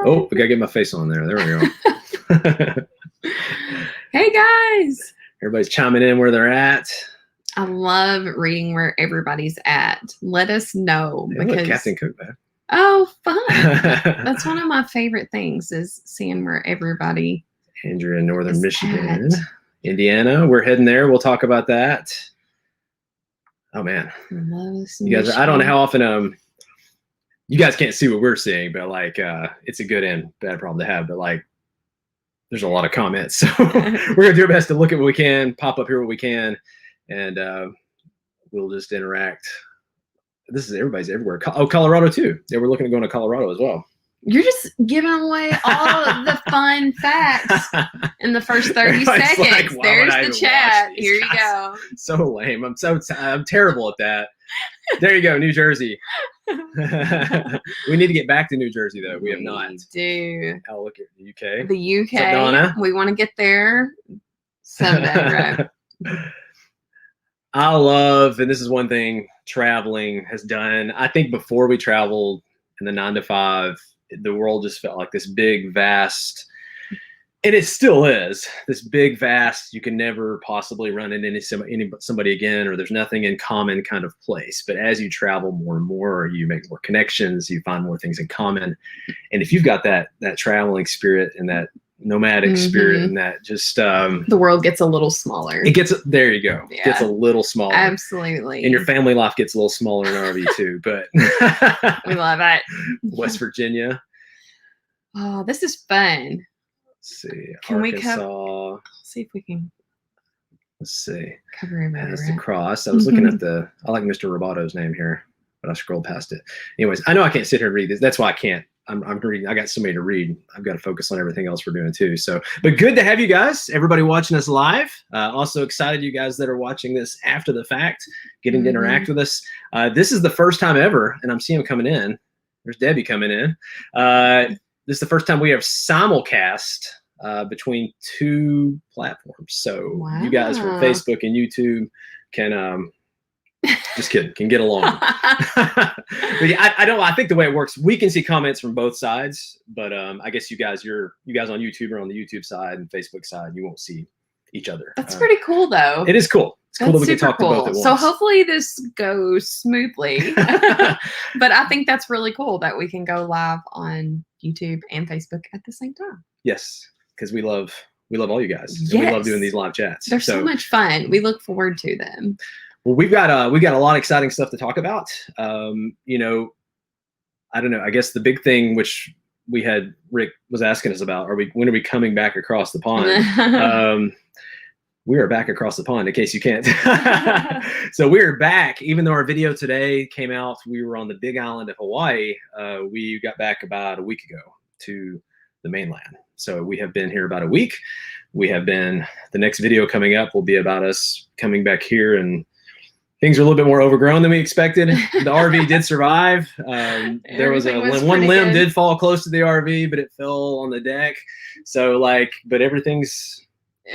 Oh, we gotta get my face on there. There we go. Hey guys. Everybody's chiming in where they're at. I love reading where everybody's at. Let us know. Hey, because look, Captain Cook back. Oh, fun. That's one of my favorite things is seeing where everybody Andrea in Northern Michigan. Indiana, we're heading there. We'll talk about that. Oh man. You guys, I don't know how often you guys can't see what we're seeing, but like it's a good and bad problem to have, but like there's a lot of comments. So we're gonna do our best to look at what we can, pop up here what we can, and we'll just interact. This is everybody's everywhere. Oh, Colorado too. Yeah, we're looking at going to Colorado as well. You're just giving away all of the fun facts in the first 30 seconds. Like, there's the chat. Here you go. So lame. I'm terrible at that. There you go, New Jersey. We need to get back to New Jersey though. We have not. We do. Oh, look at the UK. The UK. What's up, Donna? We want to get there someday, right? I love, and this is one thing traveling has done. I think before we traveled in the 9 to 5, the world just felt like this big, vast, and it still is this big, vast, you can never possibly run into somebody again, or there's nothing in common kind of place. But as you travel more and more, you make more connections, you find more things in common. And if you've got that traveling spirit and that nomadic spirit and that just the world gets a little smaller. It gets, there you go. Yeah. Gets a little smaller. Absolutely. And your family life gets a little smaller in RV too, but we love it. West Virginia. Oh, this is fun. Let's see. Can Arkansas. See if we can. Let's see. Cover him. That's the cross. I was looking at I like Mr. Robato's name here, but I scrolled past it. Anyways, I know I can't sit here and read this. That's why I can't. I'm reading. I got somebody to read. I've got to focus on everything else we're doing too. So, but good to have you guys, everybody watching us live. Also excited you guys that are watching this after the fact, getting to interact with us. This is the first time ever, and I'm seeing them coming in. There's Debbie coming in. This is the first time we have simulcast between 2 platforms. So you guys from Facebook and YouTube can just kidding, can get along. But yeah, I think the way it works, we can see comments from both sides, but I guess you guys on YouTube are on the YouTube side and Facebook side, you won't see each other. That's pretty cool though. It is cool. It's cool that we can talk to both at once. So hopefully this goes smoothly. But I think that's really cool that we can go live on YouTube and Facebook at the same time. Yes, because we love all you guys. Yes. And we love doing these live chats. They're so much fun. We look forward to them. Well, we've got a lot of exciting stuff to talk about. You know, I don't know. I guess the big thing which Rick was asking us about, when are we coming back across the pond? We are back across the pond, in case you can't. So we're back. Even though our video today came out, we were on the Big Island of Hawaii. We got back about a week ago to the mainland. So we have been here about a week. The next video coming up will be about us coming back here, and things are a little bit more overgrown than we expected. The RV did survive. There was one limb did fall close to the RV, but it fell on the deck. So but it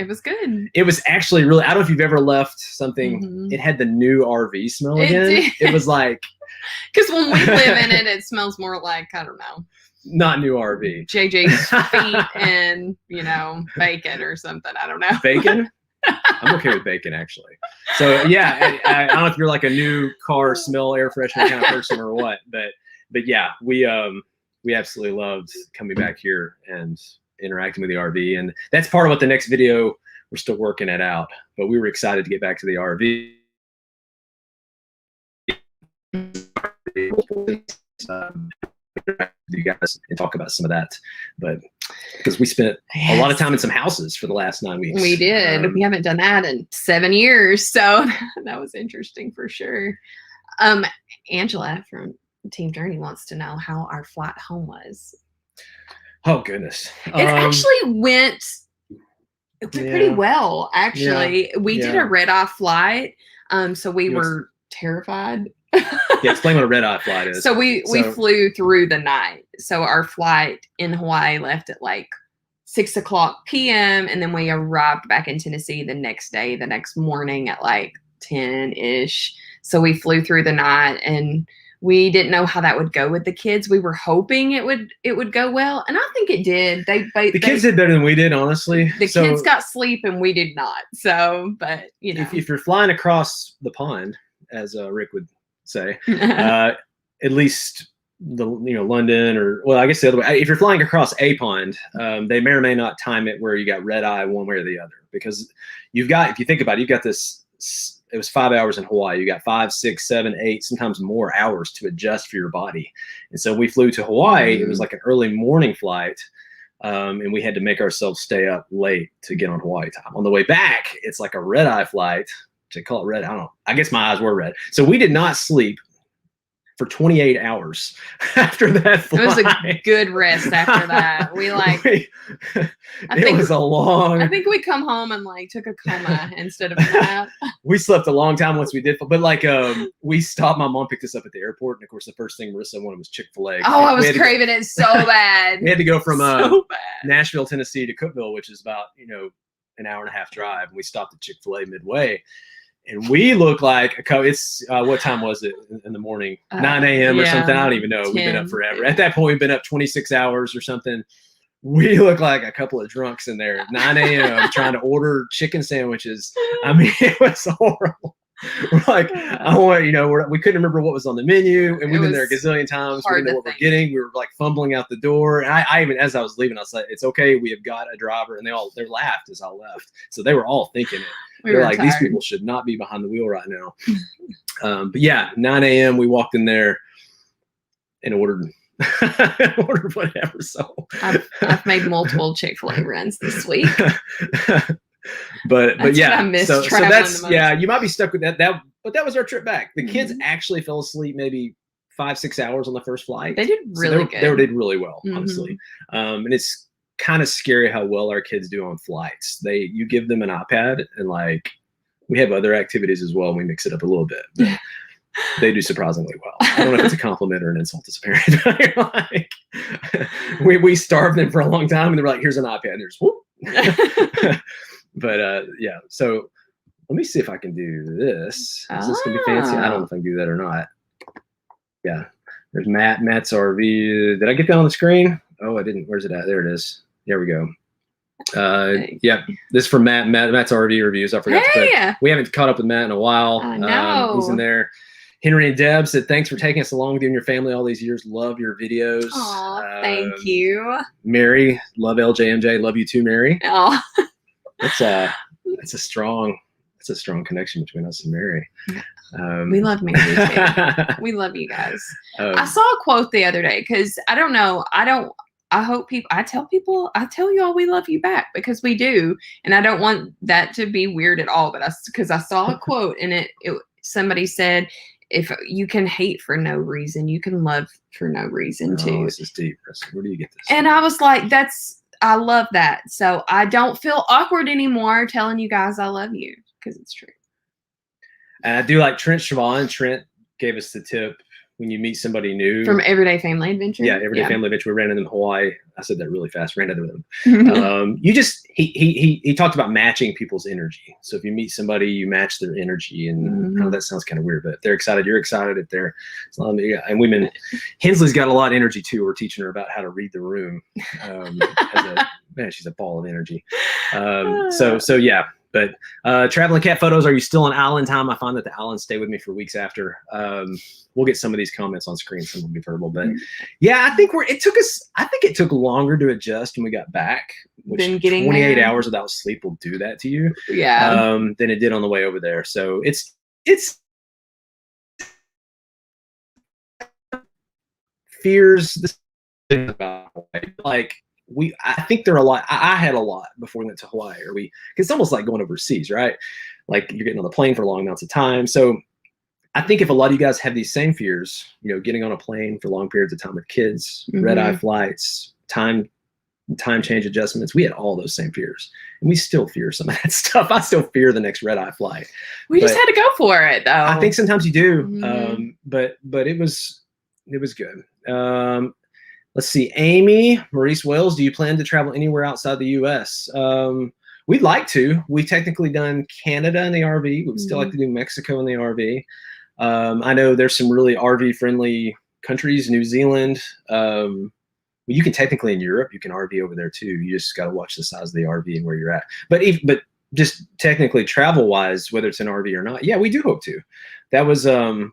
was good. It was actually really, I don't know if you've ever left something, it had the new RV smell again. It was like. Because when we live in it, it smells more like, I don't know. Not new RV. JJ's feet and, bacon or something. I don't know. Bacon? I'm okay with bacon, actually. So, yeah, I don't know if you're like a new car smell air freshener kind of person or what. But yeah, we absolutely loved coming back here and interacting with the RV. And that's part of what the next video, we're still working it out. But we were excited to get back to the RV. You guys and talk about some of that, but because we spent a lot of time in some houses for the last 9 weeks. We did. We haven't done that in 7 years, so that was interesting for sure. Angela from Team Journey wants to know how our flight home was. Oh goodness, it actually went pretty well. Actually, we did a red-eye flight, so we were terrified. Yeah, explain what a red-eye flight is. So we flew through the night. So our flight in Hawaii left at like 6:00 p.m. and then we arrived back in Tennessee the next morning at like 10-ish. So we flew through the night and we didn't know how that would go with the kids. We were hoping it would go well, and I think it did. The kids did better than we did, honestly. The kids got sleep and we did not. So, but you know, if you're flying across the pond, as Rick would say, at least London, or well, I guess the other way. If you're flying across a pond, they may or may not time it where you got red eye one way or the other, because if you think about it, you've got this. It was 5 hours in Hawaii. You got 5, 6, 7, 8, sometimes more hours to adjust for your body. And so we flew to Hawaii. It was like an early morning flight. And we had to make ourselves stay up late to get on Hawaii time. On the way back, it's like a red eye flight. They call it red. I don't know. I guess my eyes were red. So we did not sleep for 28 hours after that flight. It was a good rest after that. We it was a long. I think we come home and took a coma instead of a nap. We slept a long time once we did, but we stopped. My mom picked us up at the airport, and of course, the first thing Marissa wanted was Chick-fil-A. Oh, I was craving it so bad. We had to go from Nashville, Tennessee to Cookeville, which is about an hour and a half drive, and we stopped at Chick-fil-A midway. And we look like it's what time was it in the morning? 9 a.m. or something. I don't even know. 10, we've been up forever. At that point, we've been up 26 hours or something. We look like a couple of drunks in there. 9 a.m. trying to order chicken sandwiches. I mean, it was horrible. We're like, we couldn't remember what was on the menu, and we've been there a gazillion times. We didn't know what we're getting. We were fumbling out the door. And I even, as I was leaving, I was like, "It's okay. We have got a driver." And they laughed as I left. So they were all thinking it. They're like, "These people should not be behind the wheel right now." But yeah, 9 a.m. we walked in there and ordered whatever. So I've made multiple Chick-fil-A runs this week. But yeah, I missed so that's the you might be stuck with that. But that was our trip back. The kids actually fell asleep maybe 5-6 hours on the first flight. They did really good. They did really well, honestly. And it's kind of scary how well our kids do on flights. You give them an iPad, and we have other activities as well, and we mix it up a little bit. But they do surprisingly well. I don't know if it's a compliment or an insult as a parent. We starved them for a long time, and they're like, "Here's an iPad." And there's whoop. But yeah, so let me see if I can do this. Is this gonna be fancy? I don't know if I can do that or not. Yeah, there's Matt's RV. Did I get that on the screen? Oh, I didn't. Where's it at? There it is. There we go. Yeah, this is from Matt's RV reviews. I forgot to put. We haven't caught up with Matt in a while. I know. He's in there. Henry and Deb said, "Thanks for taking us along with you and your family all these years. Love your videos." Aw, thank you. Mary, love LJMJ. Love you too, Mary. Oh. That's a strong connection between us and Mary. We love Mary too. We love you guys. I saw a quote the other day, because I don't know. I hope I tell you all we love you back, because we do. And I don't want that to be weird at all. But because I saw a quote, and somebody said, if you can hate for no reason, you can love for no reason too. This is deep. Where do you get this? And I was like, I love that. So I don't feel awkward anymore telling you guys I love you, because it's true. And I do like Trent Siobhan. Trent gave us the tip when you meet somebody new. From Everyday Family Adventure? Yeah, Everyday Family Adventure. We ran into them in Hawaii. I said that really fast. Ran into them. He talked about matching people's energy. So if you meet somebody, you match their energy. And I know that sounds kind of weird, but if they're excited, you're excited. If they're, and women, Hensley's got a lot of energy too. We're teaching her about how to read the room. She's a ball of energy. So yeah. But traveling cat photos, are you still on island time? I find that the islands stay with me for weeks after. We'll get some of these comments on screen. Some will be verbal, but yeah, I think it took longer to adjust when we got back. Which 28 hours without sleep will do that to you. Yeah. Than it did on the way over there. So it's fears. This thing about I think there are a lot. I had a lot before we went to Hawaii, because it's almost like going overseas, right? Like you're getting on the plane for long amounts of time. So I think if a lot of you guys have these same fears, getting on a plane for long periods of time with kids, red eye flights, time change adjustments, we had all those same fears, and we still fear some of that stuff. I still fear the next red eye flight. We just had to go for it, though. I think sometimes you do, but it was good. Let's see, Amy, Maurice Wells, do you plan to travel anywhere outside the U.S.? We'd like to. We've technically done Canada in the RV. We'd still like to do Mexico in the RV. I know there's some really RV friendly countries, New Zealand. You can technically in Europe, you can RV over there too. You just got to watch the size of the RV and where you're at. But just technically travel wise, whether it's an RV or not, yeah, we do hope to. That was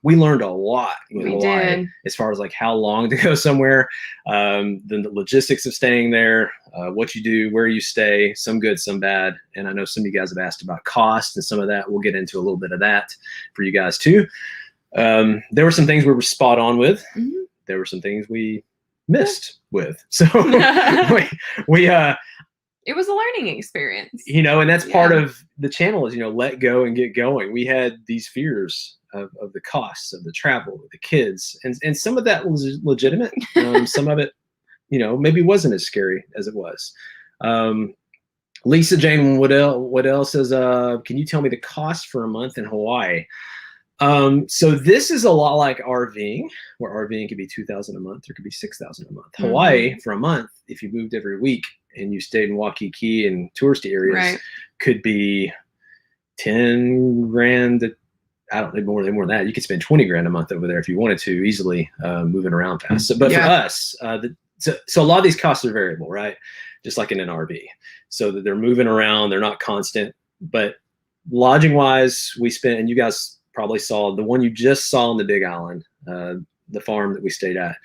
we learned a lot in Hawaii did. As far as like how long to go somewhere, the logistics of staying there, what you do, where you stay, some good, some bad. And I know some of you guys have asked about cost and some of that. We'll get into a little bit of that for you guys too. There were some things we were spot on with. Mm-hmm. There were some things we missed with. So we it was a learning experience, and that's part of the channel is, let go and get going. We had these fears of the costs of the travel with the kids, and some of that was legitimate. Some of it, maybe wasn't as scary as it was. Lisa Jane Waddell says, can you tell me the cost for a month in Hawaii? So this is a lot like RVing, where RVing could be $2,000 a month, or it could be $6,000 a month. Mm-hmm. Hawaii for a month, if you moved every week and you stayed in Waikiki and touristy areas, could be 10 grand. I don't know, more than that. You could spend 20 grand a month over there if you wanted to, easily, moving around fast. So, but for us, so a lot of these costs are variable, right? Just like in an RV, so that they're moving around, they're not constant. But lodging wise, we spent, and you guys probably saw the one you just saw on the Big Island, the farm that we stayed at,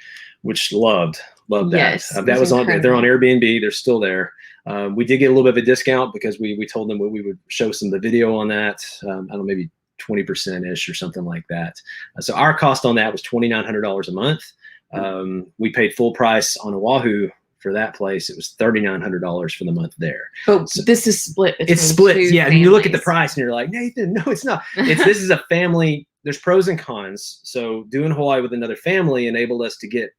which loved that. Yes, that was incredible. They're on Airbnb. They're still there. We did get a little bit of a discount because we told them we would show some of the video on that. I don't know, maybe 20% ish or something like that. So our cost on that was $2,900 a month. We paid full price on Oahu for that place. It was $3,900 for the month there. But so this is split. It's split. Yeah. And you look at the price and you're like, Nathan, no, it's not. This is a family. There's pros and cons. So doing Hawaii with another family enabled us to get,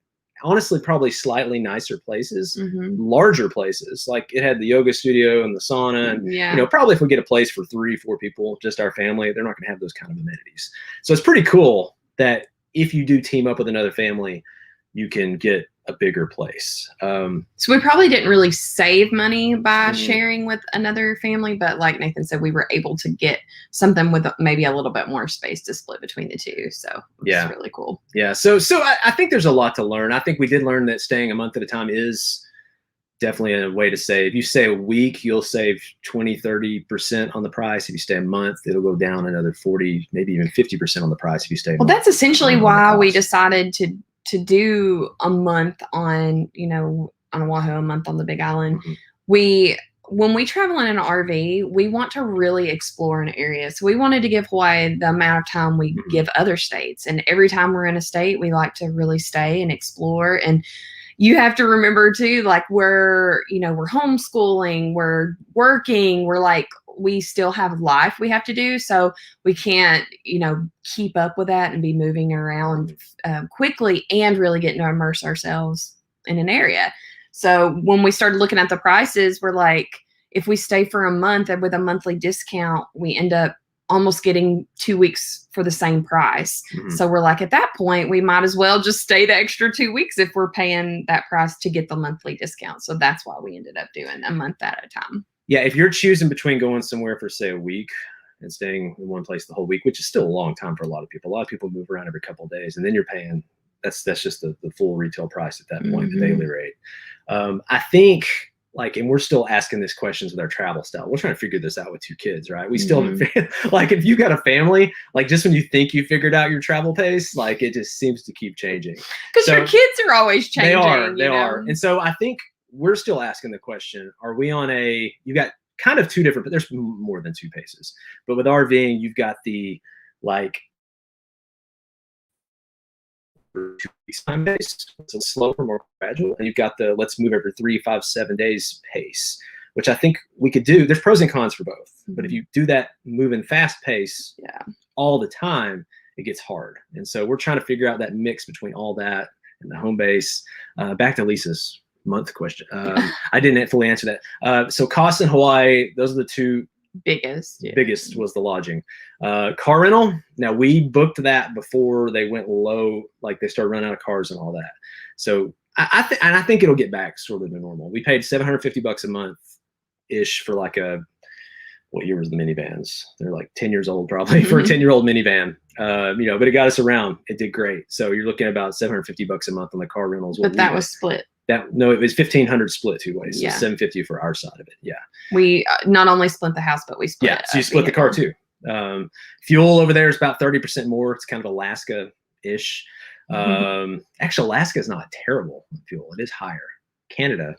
honestly, probably slightly nicer places, larger places. Like it had the yoga studio and the sauna. And, probably if we get a place for 3-4 people, just our family, they're not going to have those kind of amenities. So it's pretty cool that if you do team up with another family, you can get a bigger place. So we probably didn't really save money by sharing with another family, but like Nathan said, we were able to get something with maybe a little bit more space to split between the two. So it's really cool. Yeah. So I think there's a lot to learn. I think we did learn that staying a month at a time is definitely a way to save. If you stay a week, you'll save 20-30% on the price. If you stay a month, it'll go down another 40, maybe even 50% on the price if you stay a month. That's essentially why we decided to do a month on, on Oahu, a month on the Big Island. When we travel in an RV, we want to really explore an area. So we wanted to give Hawaii the amount of time we give other states. And every time we're in a state, we like to really stay and explore. And you have to remember too, like we're homeschooling, we're working, we still have life we have to do. So we can't, keep up with that and be moving around quickly and really getting to immerse ourselves in an area. So when we started looking at the prices, we're like, if we stay for a month and with a monthly discount, we end up almost getting 2 weeks for the same price. So we're like, at that point, we might as well just stay the extra 2 weeks if we're paying that price to get the monthly discount. So that's why we ended up doing a month at a time. Yeah, if you're choosing between going somewhere for, say, a week and staying in one place the whole week, which is still a long time for a lot of people. A lot of people move around every couple of days, and then you're paying, that's just the full retail price at that point, the daily rate. I think, and we're still asking these questions with our travel style. We're trying to figure this out with 2 kids, right? We still haven't, if you got a family, just when you think you figured out your travel pace, it just seems to keep changing. Because your kids are always changing. They are. And so I think we're still asking the question, are we on you got kind of 2 different, but there's more than 2 paces. But with RVing, you've got the 2 weeks time pace. It's a slower, more gradual. And you've got the let's move every 3, 5, 7 days pace, which I think we could do. There's pros and cons for both. But if you do that moving fast pace all the time, it gets hard. And so we're trying to figure out that mix between all that and the home base. Back to Lisa's month question. I didn't fully answer that. So costs in Hawaii, those are the 2 biggest was the lodging. Car rental, now we booked that before they went low, they started running out of cars and all that. So I think it'll get back sort of to normal. We paid $750 a month ish for what year was the minivans? They're 10 years old probably for a 10-year-old minivan. But it got us around. It did great. So you're looking at about $750 a month on the car rentals. But that was split. No, it was 1,500 split 2 ways. So Yeah. $750 for our side of it. Yeah. We not only split the house, but we split. Yeah. So you split the car too. Fuel over there is about 30% more. It's kind of Alaska-ish. Actually, Alaska is not terrible fuel. It is higher. Canada.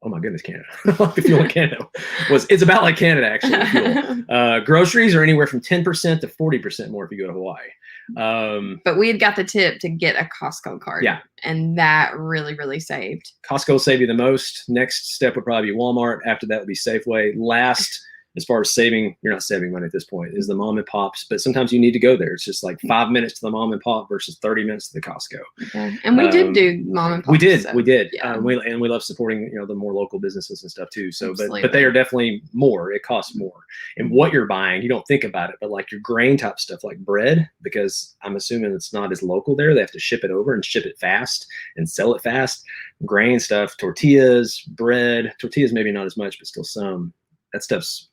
Oh my goodness, Canada. The fuel in Canada it's about like Canada actually. Fuel. Groceries are anywhere from 10% to 40% more if you go to Hawaii. But we had got the tip to get a Costco card. Yeah. And that really, really saved. Costco will save you the most. Next step would probably be Walmart. After that would be Safeway. Last, as far as saving, you're not saving money at this point, is the mom and pops. But sometimes you need to go there. It's just like 5 minutes to the mom and pop versus 30 minutes to the Costco. Okay. And we did do mom and pop. We did. Yeah. We love supporting the more local businesses and stuff too. So, Absolutely. but they are definitely more. It costs more. And what you're buying, you don't think about it, but like your grain type stuff, like bread, because I'm assuming it's not as local there. They have to ship it over and ship it fast and sell it fast. Grain stuff, tortillas, bread, tortillas maybe not as much, but still some. That stuff's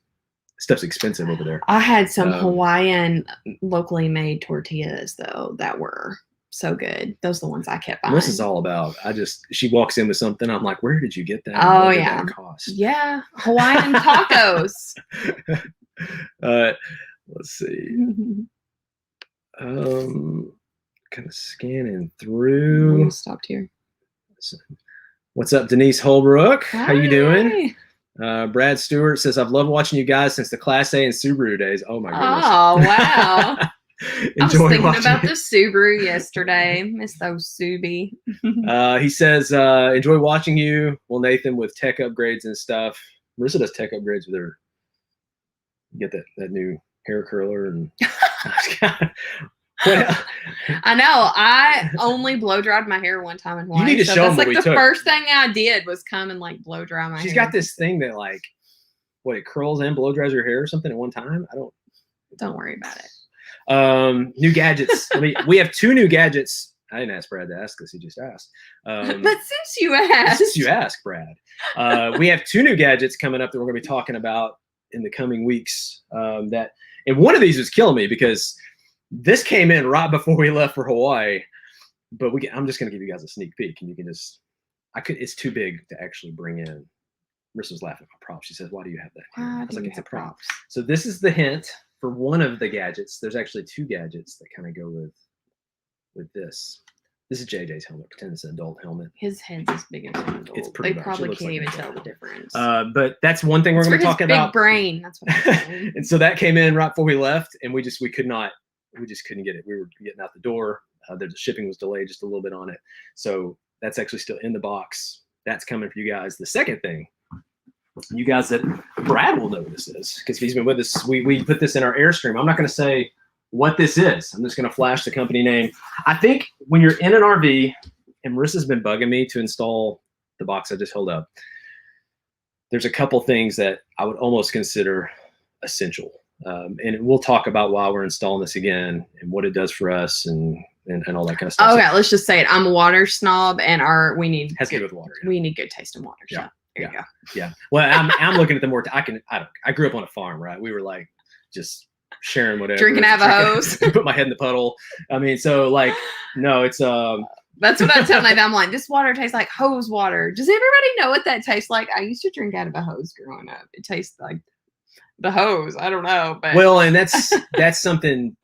expensive over there. I had some Hawaiian locally made tortillas though that were so good. Those are the ones I kept buying. This is all about. She walks in with something. I'm like, where did you get that? Oh what yeah. did that cost? Yeah, Hawaiian tacos. Let's see. Kind of scanning through. We stopped here. What's up, Denise Holbrook? Hi. How you doing? Brad Stewart says, I've loved watching you guys since the Class A and Subaru days. Oh my goodness. Oh, wow. I was thinking about it. the Subaru yesterday. Miss those Subi. He says, enjoy watching you. Well, Nathan, with tech upgrades and stuff. Marissa does tech upgrades with her. You get that new hair curler and I know. I only blow dried my hair one time in Hawaii. You need to show them what we the took. first thing I did was come and like blow dry my hair. She's got this thing that it curls and blow dries your hair or something at one time. Don't worry about it. New gadgets. We have 2 new gadgets. I didn't ask Brad to ask this. He just asked. But since you asked, Brad, we have 2 new gadgets coming up that we're going to be talking about in the coming weeks. And one of these was killing me because this came in right before we left for Hawaii. But I'm just going to give you guys a sneak peek, and you can just. It's too big to actually bring in. Marissa's laughing at my prop. She says, "Why do you have that?" I was like, "It's a prop." So this is the hint for one of the gadgets. There's actually 2 gadgets that kind of go with this. This is JJ's helmet. Pretend it's an adult helmet. His head's as big as an adult. It's pretty They much. probably can't even tell the difference. But that's one thing we're going to be talking about. Big brain. That's what I'm saying. And so that came in right before we left, and we just couldn't get it. We were getting out the door. The shipping was delayed just a little bit on it. So that's actually still in the box. That's coming for you guys. The second thing, you guys that Brad will know what this is because he's been with us. We put this in our Airstream. I'm not going to say what this is. I'm just going to flash the company name. I think when you're in an RV, and Marissa's been bugging me to install the box I just held up, there's a couple things that I would almost consider essential. And we'll talk about why we're installing this again and what it does for us and all that kind of stuff. Okay, let's just say it. I'm a water snob, and we need has to do with water. Yeah. We need good tasting water. So there you go. Yeah. Well, I'm looking at the more. I grew up on a farm, right? We were like just sharing whatever, drinking out of a hose. Put my head in the puddle. I mean, so like, no, it's That's what I tell Nathan. I'm like, this water tastes like hose water. Does everybody know what that tastes like? I used to drink out of a hose growing up. It tastes like the hose. I don't know, but well, and that's something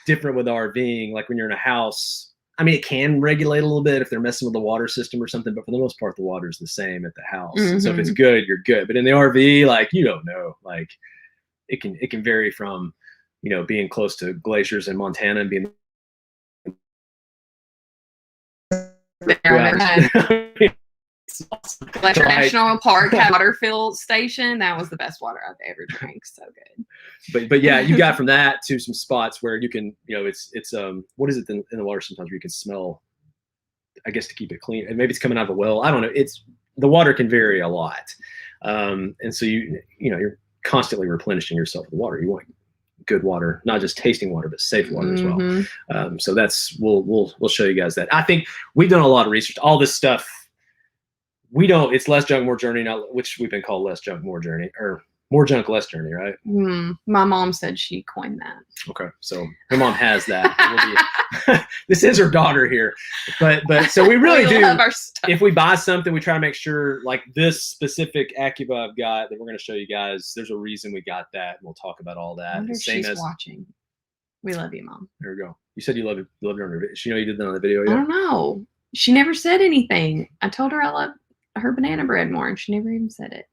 different with RVing. Like when you're in a house, I mean, it can regulate a little bit if they're messing with the water system or something, but for the most part, the water is the same at the house. Mm-hmm. So if it's good, you're good. But in the RV, like you don't know, like it can vary from, being close to glaciers in Montana and being Glacier National Park water-filled station. That was the best water I've ever drank. So good. But yeah, you got from that to some spots where you can, it's what is it in the water sometimes where you can smell, I guess, to keep it clean. And maybe it's coming out of a well. I don't know. The water can vary a lot. And so you're constantly replenishing yourself with water. You want good water, not just tasting water, but safe water as well. So that's we'll show you guys that. I think we've done a lot of research. All this stuff, it's Less Junk More Journey now, which we've been called Less Junk More Journey, or More junk, less journey, right? My mom said she coined that. Okay, so her mom has that. This is her daughter here, but so we really do love our stuff. If we buy something, we try to make sure, like this specific Acuba I've got that we're going to show you guys. There's a reason we got that, and we'll talk about all that. I wonder if she's watching. We love you, Mom. There we go. You said you loved it. You loved her on her video. She know you did that on the video yet? I don't know. She never said anything. I told her I love her banana bread more, and she never even said it.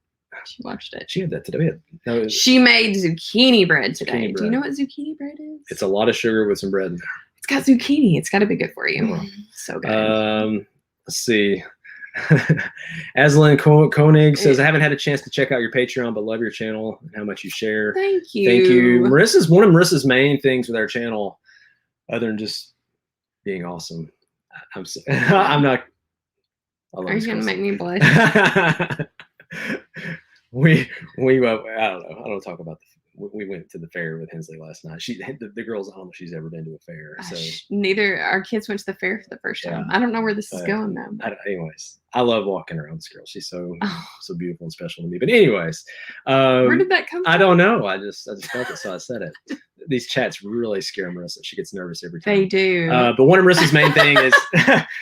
She watched it. She had that today. No, she made zucchini bread today. Zucchini bread. Do you know what zucchini bread is? It's a lot of sugar with some bread in there. It's got zucchini. It's got to be good for you. So good. Let's see. Aslan Koenig says, I haven't had a chance to check out your Patreon, but love your channel and how much you share. Thank you. Thank you. One of Marissa's main things with our channel, other than just being awesome. I'm not. Are you gonna make me blush? we I don't know. I don't talk about we went to the fair with Hensley last night. The girls, I don't know if she's ever been to a fair. So neither our kids went to the fair for the first time. I don't know where this is going though. Anyways, I love walking around this girl. She's so beautiful and special to me. But anyways, where did that come from? I don't know. I just felt it, so I said it. These chats really scare Marissa. She gets nervous every time. They do. But one of Marissa's main thing is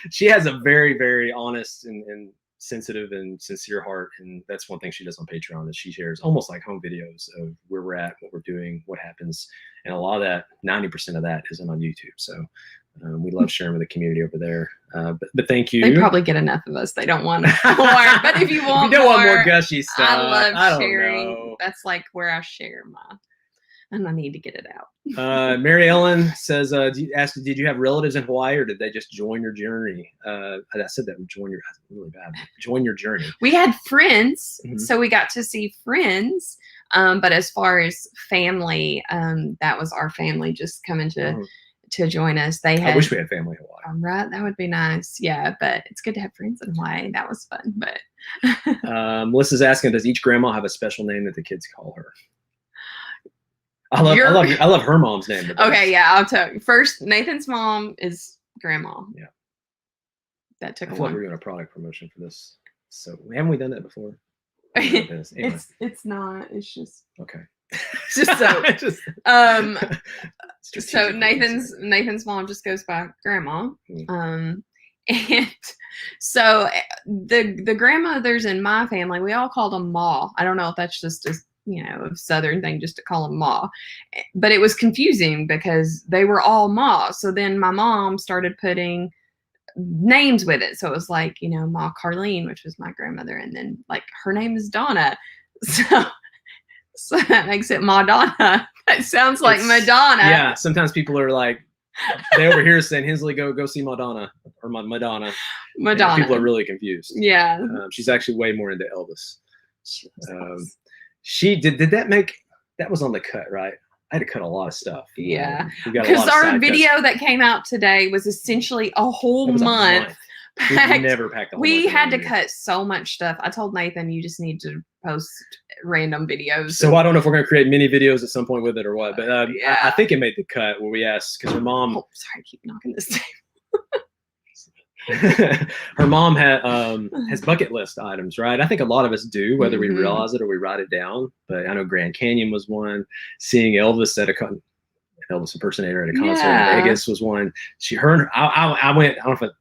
she has a very, very honest and sensitive and sincere heart, and that's one thing she does on Patreon, is she shares almost like home videos of where we're at, what we're doing, what happens, and a lot of that, 90% of that, isn't on YouTube. So we love sharing with the community over there. But thank you. They probably get enough of us. They don't want more. But if you want, you don't more, want more gushy stuff. I love sharing. Know. That's like where I share and I need to get it out. Mary Ellen says, did you have relatives in Hawaii, or did they just join your journey? I said that, really bad. Join your journey. We had friends, so we got to see friends. But as far as family, that was our family just coming to join us. I wish we had family in Hawaii. Right, that would be nice. Yeah, but it's good to have friends in Hawaii. That was fun. But Melissa's asking, does each grandma have a special name that the kids call her? I love her mom's name. Okay, yeah, I'll tell you. First, Nathan's mom is Grandma. Yeah. That took I feel like we're doing a product promotion for this. So haven't we done that before? Anyway. It's not. It's just okay. Just so so Nathan's mom just goes by Grandma. And so the grandmothers in my family, we all called them Ma. I don't know if that's just a Southern thing just to call them Ma, but it was confusing because they were all Ma. So then my mom started putting names with it. So it was like, Ma Carlene, which was my grandmother. And then like her name is Donna. So that makes it Madonna. That sounds like Madonna. Yeah. Sometimes people are like, they over here saying, Hensley, go see Madonna or Madonna. Madonna. And people are really confused. Yeah. She's actually way more into Elvis. She did that make that was on the cut, right? I had to cut a lot of stuff. Yeah, because our video that came out today was essentially a whole month. We never packed. We had to cut so much stuff. I told Nathan, you just need to post random videos. So I don't know if we're going to create mini videos at some point with it or what, but I think it made the cut where we asked because her mom. Oh, sorry, I keep knocking this table. Her mom has bucket list items, right? I think a lot of us do, whether we realize it or we write it down. But I know Grand Canyon was one. Seeing Elvis at Elvis impersonator at a concert in Vegas was one. I went. I don't know if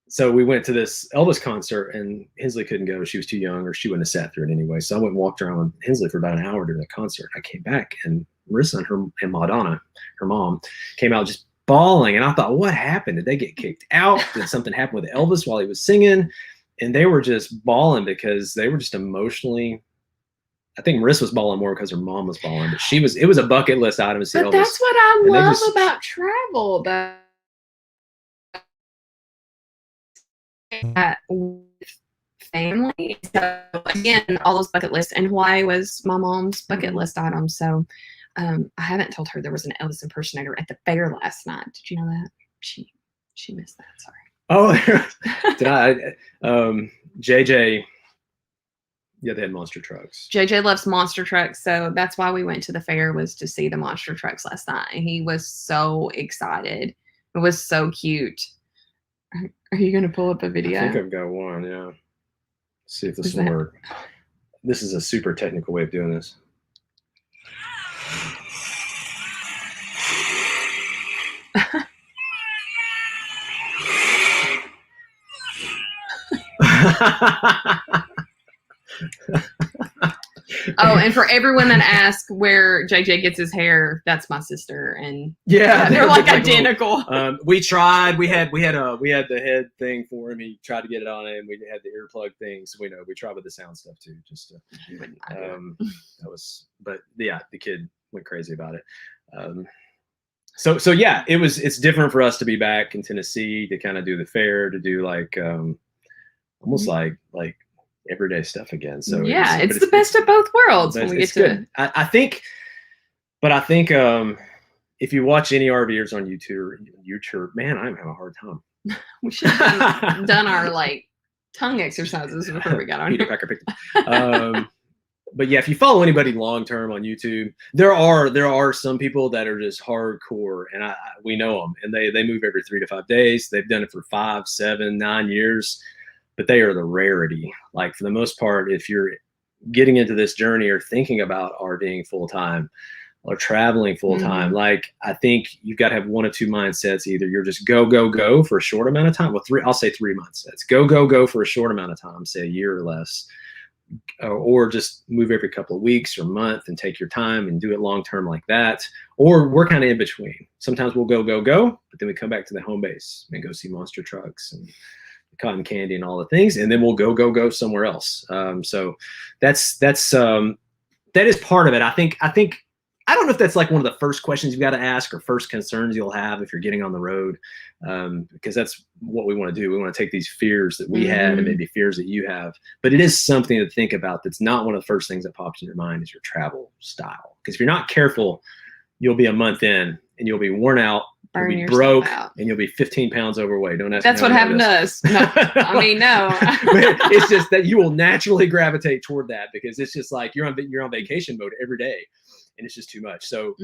so we went to this Elvis concert and Hensley couldn't go. She was too young, or she wouldn't have sat through it anyway. So I went and walked around with Hensley for about an hour during the concert. I came back and Marissa and Madonna, her mom, came out just bawling, and I thought, what happened? Did they get kicked out? Did something happen with Elvis while he was singing? And they were just bawling because they were just emotionally. I think Marissa was bawling more because her mom was bawling, but it was a bucket list item to see Elvis. But that's what I love about travel. With family. So again, all those bucket lists, and Hawaii was my mom's bucket list item. So I haven't told her there was an Elvis impersonator at the fair last night. Did you know that? She missed that. Sorry. Oh, did I? JJ. Yeah, they had monster trucks. JJ loves monster trucks, so that's why we went to the fair, was to see the monster trucks last night. And he was so excited. It was so cute. Are you going to pull up a video? I think I've got one, yeah. Let's see if this will work. This is a super technical way of doing this. Oh, and for everyone that asks where JJ gets his hair, that's my sister, and yeah, they're like identical. We tried. We had the head thing for him. He tried to get it on him. We had the earplug thing, so we tried with the sound stuff too. Just to, that was, but yeah, the kid went crazy about it. So yeah, it's different for us to be back in Tennessee to kind of do the fair, to do like almost like everyday stuff again. So yeah, it's the best of both worlds when we get to. I think if you watch any RVers on YouTube, man, I'm having a hard time. We should have done our like tongue exercises before we got on here. But yeah, if you follow anybody long term on YouTube, there are some people that are just hardcore, and we know them, and they move every 3 to 5 days. They've done it for 5, 7, 9 years. But they are the rarity. Like for the most part, if you're getting into this journey or thinking about RVing full time or traveling full time, like I think you've got to have one of two mindsets. Either you're just go for a short amount of time. Well, I'll say 3 months. That's go for a short amount of time, say a year or less, or just move every couple of weeks or month and take your time and do it long term like that. Or we're kind of in between. Sometimes we'll go, but then we come back to the home base and go see monster trucks and cotton candy and all the things, and then we'll go somewhere else. So that is part of it. I think I don't know if that's like one of the first questions you've got to ask or first concerns you'll have if you're getting on the road, because that's what we want to do. We want to take these fears that we had and maybe fears that you have, but it is something to think about. That's not one of the first things that pops in your mind is your travel style. Because if you're not careful, you'll be a month in and you'll be worn out. You'll be broke and you'll be 15 pounds overweight. Don't ask. That's what happened to us. No, I mean, no. It's just that you will naturally gravitate toward that because it's just like you're on vacation mode every day, and it's just too much. So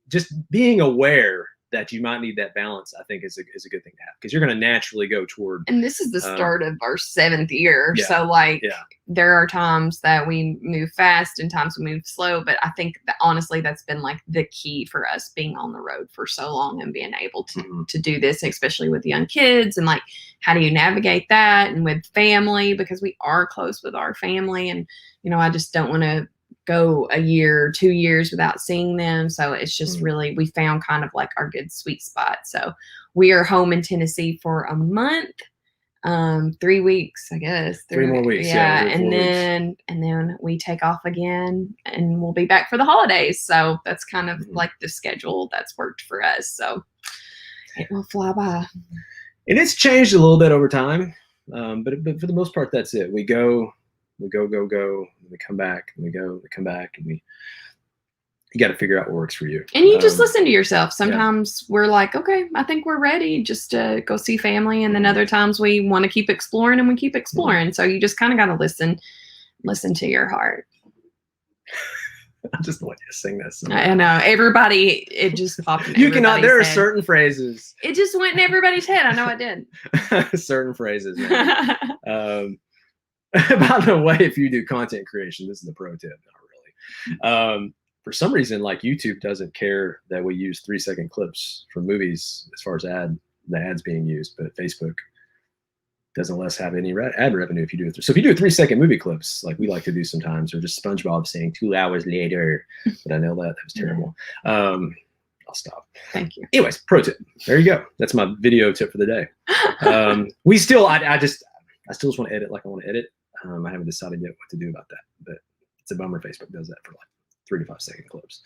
just being aware that you might need that balance, I think is a good thing to have, because you're going to naturally go toward. And this is the start of our 7th year. Yeah, so like there are times that we move fast and times we move slow. But I think that honestly, that's been like the key for us being on the road for so long and being able to do this, especially with young kids. And like, how do you navigate that? And with family, because we are close with our family, and, I just don't want to go a year, 2 years without seeing them. So it's just really, we found kind of like our good sweet spot. So we are home in Tennessee for a month, 3 weeks, I guess. 3 more weeks. Yeah. And then we take off again and we'll be back for the holidays. So that's kind of like the schedule that's worked for us. So it will fly by. And it's changed a little bit over time. But for the most part, that's it. We go, and we come back, and we go, we come back, and you got to figure out what works for you. And you just listen to yourself. Sometimes we're like, okay, I think we're ready just to go see family. And then other times we want to keep exploring, and we keep exploring. So you just kind of got to listen to your heart. I just want you to sing that song. I know. Everybody, it just popped in You cannot, there are head. certain phrases. It just went in everybody's head. I know it did. Certain phrases. By the way, if you do content creation, this is a pro tip, not really. For some reason, like YouTube doesn't care that we use 3-second clips from movies as far as the ads being used, but Facebook doesn't let us have any ad revenue if you do it. So if you do 3-second movie clips, like we like to do sometimes, or just SpongeBob saying 2 hours later, but I know that was terrible. I'll stop. Thank you. Anyways, pro tip. There you go. That's my video tip for the day. I still just want to edit like I want to edit. I haven't decided yet what to do about that, but it's a bummer Facebook does that for like 3 to 5 second clips.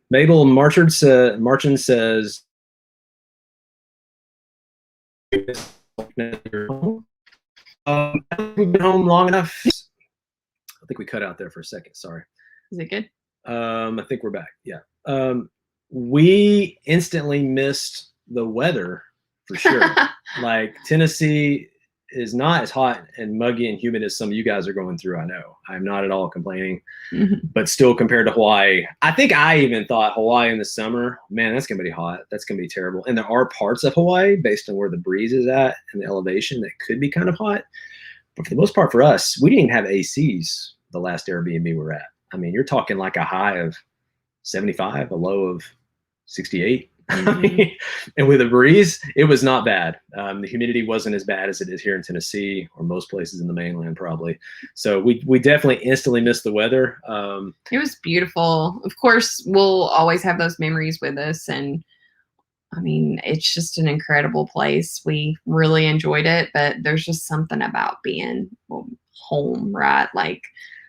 Mabel Marchand says, we've been home long enough. I think we cut out there for a second. Sorry. Is it good? I think we're back. Yeah. We instantly missed the weather for sure. Like Tennessee is not as hot and muggy and humid as some of you guys are going through. I know I'm not at all complaining, but still compared to Hawaii, I think I even thought Hawaii in the summer, man, that's going to be hot. That's going to be terrible. And there are parts of Hawaii based on where the breeze is at and the elevation that could be kind of hot. But for the most part, for us, we didn't even have ACs the last Airbnb we were at. I mean, you're talking like a high of 75, a low of 68. And with a breeze, it was not bad. The humidity wasn't as bad as it is here in Tennessee or most places in the mainland, probably. So we definitely instantly missed the weather. It was beautiful. Of course, we'll always have those memories with us. And I mean, it's just an incredible place. We really enjoyed it, but there's just something about being home, right? Like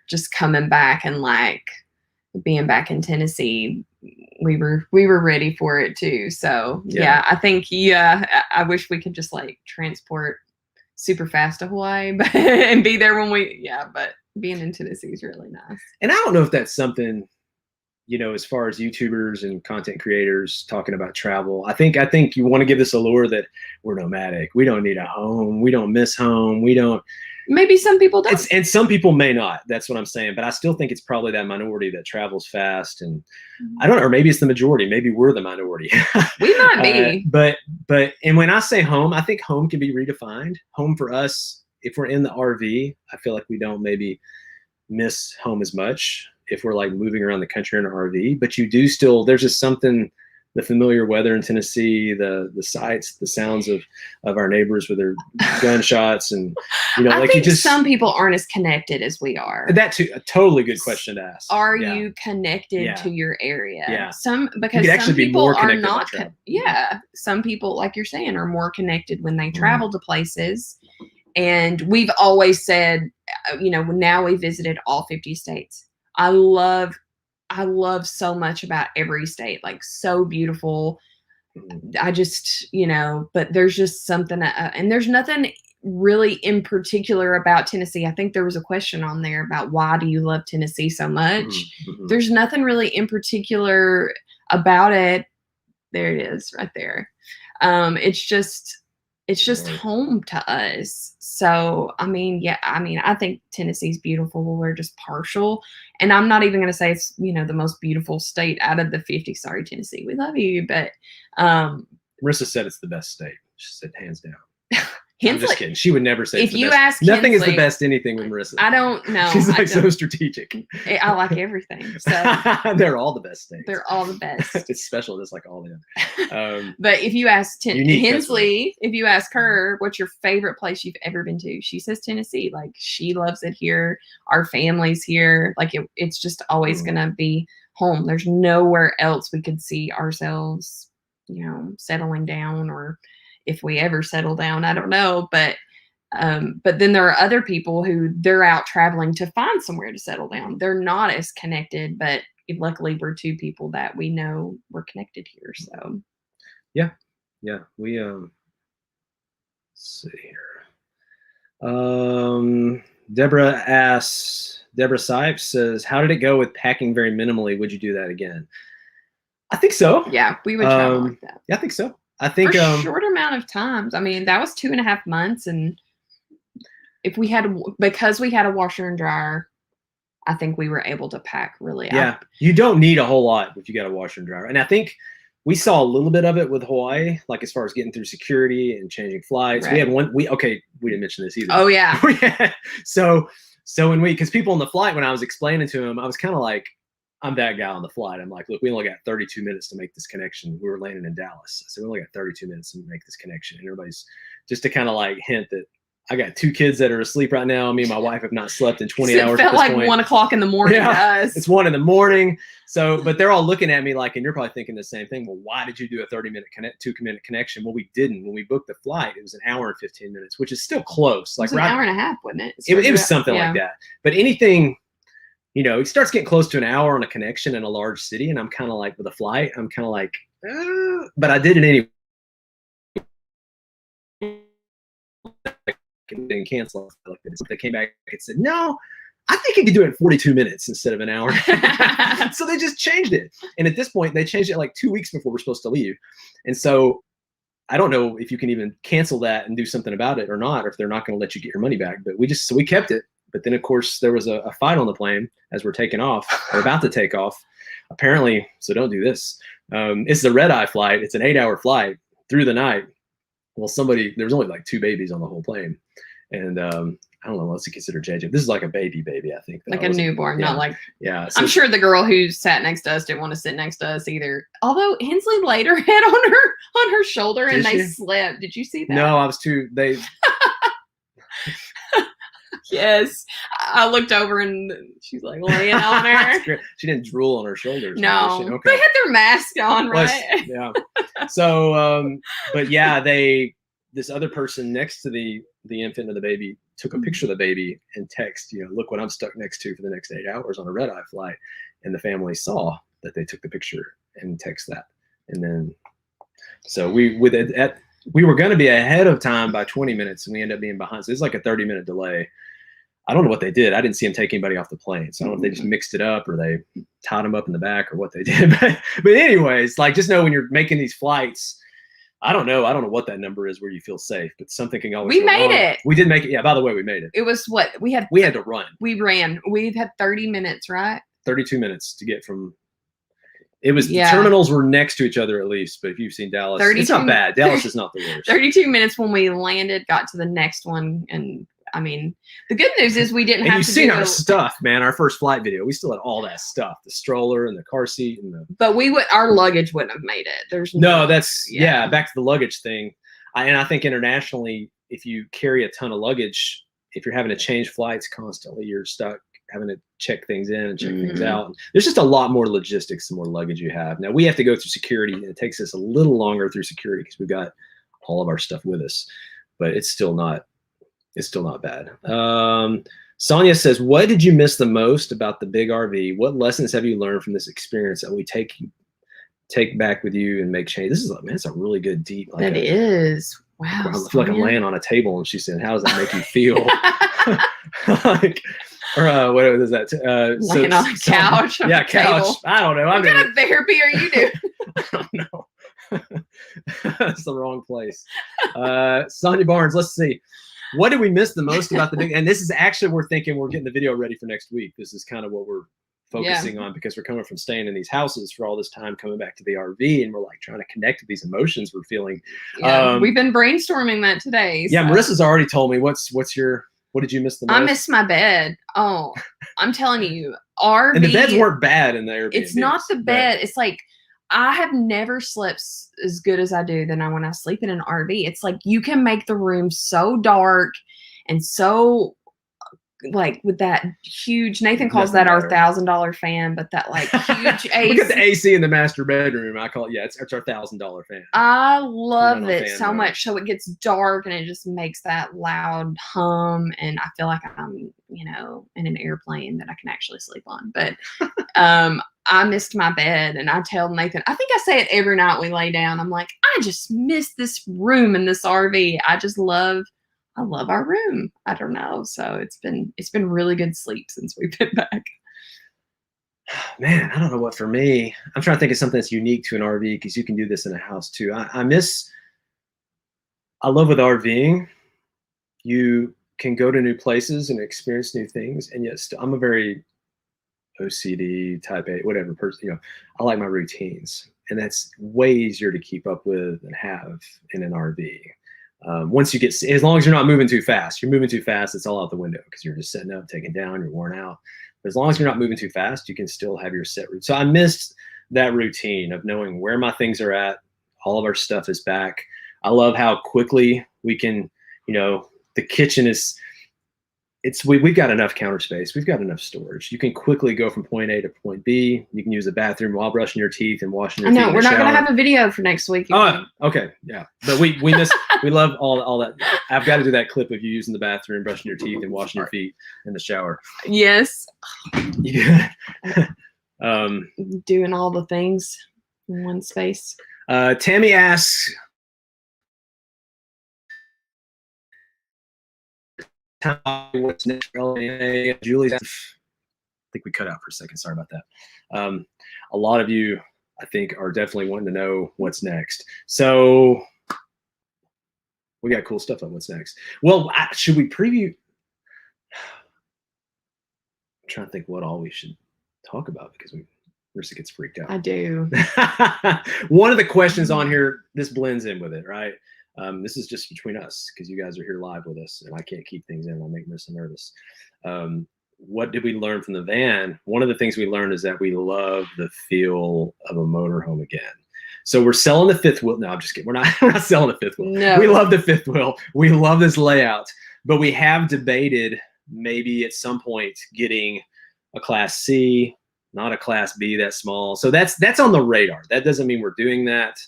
just coming back and like being back in Tennessee, we were ready for it too. So yeah, I think I wish we could just like transport super fast to Hawaii but, and be there when but being in Tennessee is really nice. And I don't know if that's something, you know, as far as YouTubers and content creators talking about travel, I think you want to give this allure that we're nomadic. We don't need a home. We don't miss home. We don't. Maybe some people don't. And some people may not. That's what I'm saying. But I still think it's probably that minority that travels fast. And I don't know, or maybe it's the majority. Maybe we're the minority. We might be. And when I say home, I think home can be redefined. Home for us, if we're in the RV, I feel like we don't maybe miss home as much if we're like moving around the country in an RV. But you do still, there's just something, the familiar weather in Tennessee, the sights, the sounds of our neighbors with their gunshots, and I think some people aren't as connected as we are. That too, a totally good question to ask. Are you connected to your area? Yeah. Because some people are not. Some people, like you're saying, are more connected when they travel to places. And we've always said, now we visited all 50 states. I love so much about every state, like so beautiful. I just, but there's just something, and there's nothing really in particular about Tennessee. I think there was a question on there about why do you love Tennessee so much? There's nothing really in particular about it. There it is right there. It's just home to us. So, I think Tennessee's beautiful. We're just partial. And I'm not even going to say it's, the most beautiful state out of the 50. Sorry, Tennessee. We love you. But Marissa said it's the best state. She said hands down. I'm just kidding. She would never say if you ask nothing is the best anything with Marissa. I don't know. She's like so strategic. I like everything. So they're all the best states. They're all the best. It's special, just like all of them. But if you ask Hensley, if you ask her, what's your favorite place you've ever been to? She says Tennessee. Like she loves it here. Our family's here. Like it's just always gonna be home. There's nowhere else we could see ourselves, settling down, or if we ever settle down, I don't know. But then there are other people who they're out traveling to find somewhere to settle down. They're not as connected, but luckily we're two people that we know we're connected here. So yeah. We let's see here. Deborah Sipes says, how did it go with packing very minimally? Would you do that again? I think so. Yeah, we would travel like that. Yeah, I think so. I think for a short amount of times. I mean, that was 2.5 months, and because we had a washer and dryer, I think we were able to pack really up. You don't need a whole lot if you got a washer and dryer. And I think we saw a little bit of it with Hawaii, like as far as getting through security and changing flights. Right. We had one. We didn't mention this either. Oh yeah. So because people on the flight, when I was explaining to them, I was kind of like, I'm that guy on the flight. I'm like, look, we only got 32 minutes to make this connection. We were landing in Dallas. So we only got 32 minutes to make this connection. And everybody's just to kind of like hint that I got 2 kids that are asleep right now. Me and my wife have not slept in 20 hours. It felt like point. 1 o'clock in the morning to us. It's 1 in the morning. So, but they're all looking at me like, and you're probably thinking the same thing. Well, why did you do a 2-minute connection? Well, we didn't. When we booked the flight, it was an hour and 15 minand which is still close. Like it was an hour and a half, wasn't it? It was something like that. But anything, it starts getting close to an hour on a connection in a large city. And I'm kind of like, with a flight, I'm kind of like, but I did it anyway. And didn't cancel. They came back and said, no, I think you could do it in 42 minutes instead of an hour. So they just changed it. And at this point, they changed it like 2 weeks before we're supposed to leave. And so I don't know if you can even cancel that and do something about it or not, or if they're not going to let you get your money back. But we kept it. But then, of course, there was a fight on the plane as we're taking off, or about to take off. Apparently, so don't do this. It's the red-eye flight. It's an 8-hour flight through the night. Well, there was only like 2 babies on the whole plane. And I don't know what's considered JJ. This is like a baby, I think. Like a newborn, not like. Yeah. So I'm sure the girl who sat next to us didn't want to sit next to us either. Although Hensley laid her head on her shoulder and they slept. Did you see that? No, I was too. They. Yes, I looked over and she's like laying on her. She didn't drool on her shoulders. No, okay. They had their mask on, right? Yeah. So, but yeah, this other person next to the infant and the baby took a picture of the baby and text, look what I'm stuck next to for the next 8 hours on a red-eye flight, and the family saw that they took the picture and text that, and then so we were going to be ahead of time by 20 minutes, and we ended up being behind. So it's like a 30-minute delay. I don't know what they did. I didn't see them take anybody off the plane. So I don't know if they just mixed it up or they tied them up in the back or what they did. But anyways, like just know when you're making these flights, I don't know what that number is where you feel safe, but something can always. We made it. We did make it. Yeah. By the way, we made it. It was what we had to run. We ran. We had 30 minutes, right? 32 minutes to get from. It was the terminals were next to each other at least, but if you've seen Dallas, it's not bad. Dallas is not the worst. 32 minutes when we landed, got to the next one, and I mean, the good news is we didn't have to. You've seen our stuff, man. Our first flight video, we still had all that stuff: the stroller and the car seat and the. But our luggage wouldn't have made it. There's that's back to the luggage thing, and I think internationally, if you carry a ton of luggage, if you're having to change flights constantly, you're stuck having to check things in and check things out. There's just a lot more logistics the more luggage you have. Now we have to go through security, and it takes us a little longer through security because we've got all of our stuff with us, but it's still not bad. Sonia says, what did you miss the most about the big RV? What lessons have you learned from this experience that we take back with you and make change? This is it's a really good deep. That is. Wow. I feel like I'm laying on a table and she said, how does that make you feel? What is that? Laying on a couch. Yeah, couch. Table. I don't know. What kind of therapy are you doing? I don't know. That's the wrong place. Sonia Barnes, let's see. What did we miss the most about the big? And this is actually, we're thinking we're getting the video ready for next week. This is kind of what we're focusing on because we're coming from staying in these houses for all this time, coming back to the RV, and we're like trying to connect to these emotions we're feeling. Yeah, we've been brainstorming that today. Yeah, so. Marissa's already told me what did you miss the most? I missed my bed. Oh, I'm telling you, RV. And the beds weren't bad in the Airbnb. It's not the bed. It's like I have never slept as good as I do than when I sleep in an RV. It's like you can make the room so dark and so like with that huge, Nathan calls that our $1,000 fan, but that like huge AC. Look at the AC in the master bedroom. I call it, it's our $1,000 fan. I love it so much. So it gets dark and it just makes that loud hum. And I feel like I'm, in an airplane that I can actually sleep on. But I missed my bed, and I tell Nathan, I think I say it every night we lay down. I'm like, I just miss this room in this RV. I love our room. I don't know. So it's been really good sleep since we've been back. Man, I don't know what for me. I'm trying to think of something that's unique to an RV because you can do this in a house too. I love with RVing, you can go to new places and experience new things. And yet I'm a very OCD type A, whatever person, I like my routines, and that's way easier to keep up with and have in an RV. Once you get, as long as you're not moving too fast, you're moving too fast, it's all out the window because you're just setting up, taking down, you're worn out. But as long as you're not moving too fast, you can still have your set routine. So I missed that routine of knowing where my things are at. All of our stuff is back. I love how quickly we can, the kitchen is, we've got enough counter space. We've got enough storage. You can quickly go from point A to point B. You can use the bathroom while brushing your teeth and washing your teeth. I know, we're not going to have a video for next week. Oh, okay. Yeah. But we miss, we love all that. I've got to do that clip of you using the bathroom, brushing your teeth and washing your feet in the shower. Yes. Yeah. Doing all the things in one space. Tammy asks, what's next for LJMJ? Julie's, I think we cut out for a second. Sorry about that. A lot of you, I think, are definitely wanting to know what's next. So we got cool stuff on what's next. Well, should we preview? I'm trying to think what all we should talk about because Marissa gets freaked out. I do. One of the questions on here, this blends in with it, right? This is just between us because you guys are here live with us, and I can't keep things in. I'll make Marissa nervous. What did we learn from the van? One of the things we learned is that we love the feel of a motorhome again. So we're selling the fifth wheel. No, I'm just kidding. We're not selling the fifth wheel. No. We love the fifth wheel. We love this layout, but we have debated maybe at some point getting a Class C, not a Class B that small. So that's on the radar. That doesn't mean we're doing that.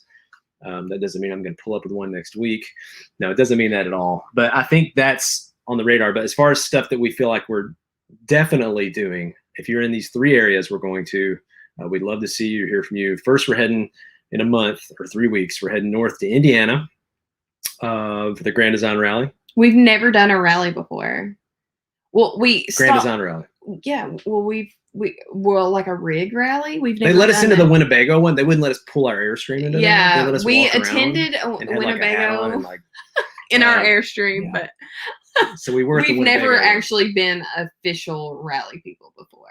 That doesn't mean I'm going to pull up with one next week. No, it doesn't mean that at all. But I think that's on the radar. But as far as stuff that we feel like we're definitely doing, if you're in these 3 areas, we're going to, we'd love to see you, hear from you. First, we're heading in a month or 3 weeks. We're heading north to Indiana for the Grand Design Rally. We've never done a rally before. Well, Grand Design Rally. Yeah. Well, well, like a rig rally. They let us into the Winnebago one. They wouldn't let us pull our Airstream into yeah, there. we attended Winnebago in our Airstream, but so we've never actually been official rally people before.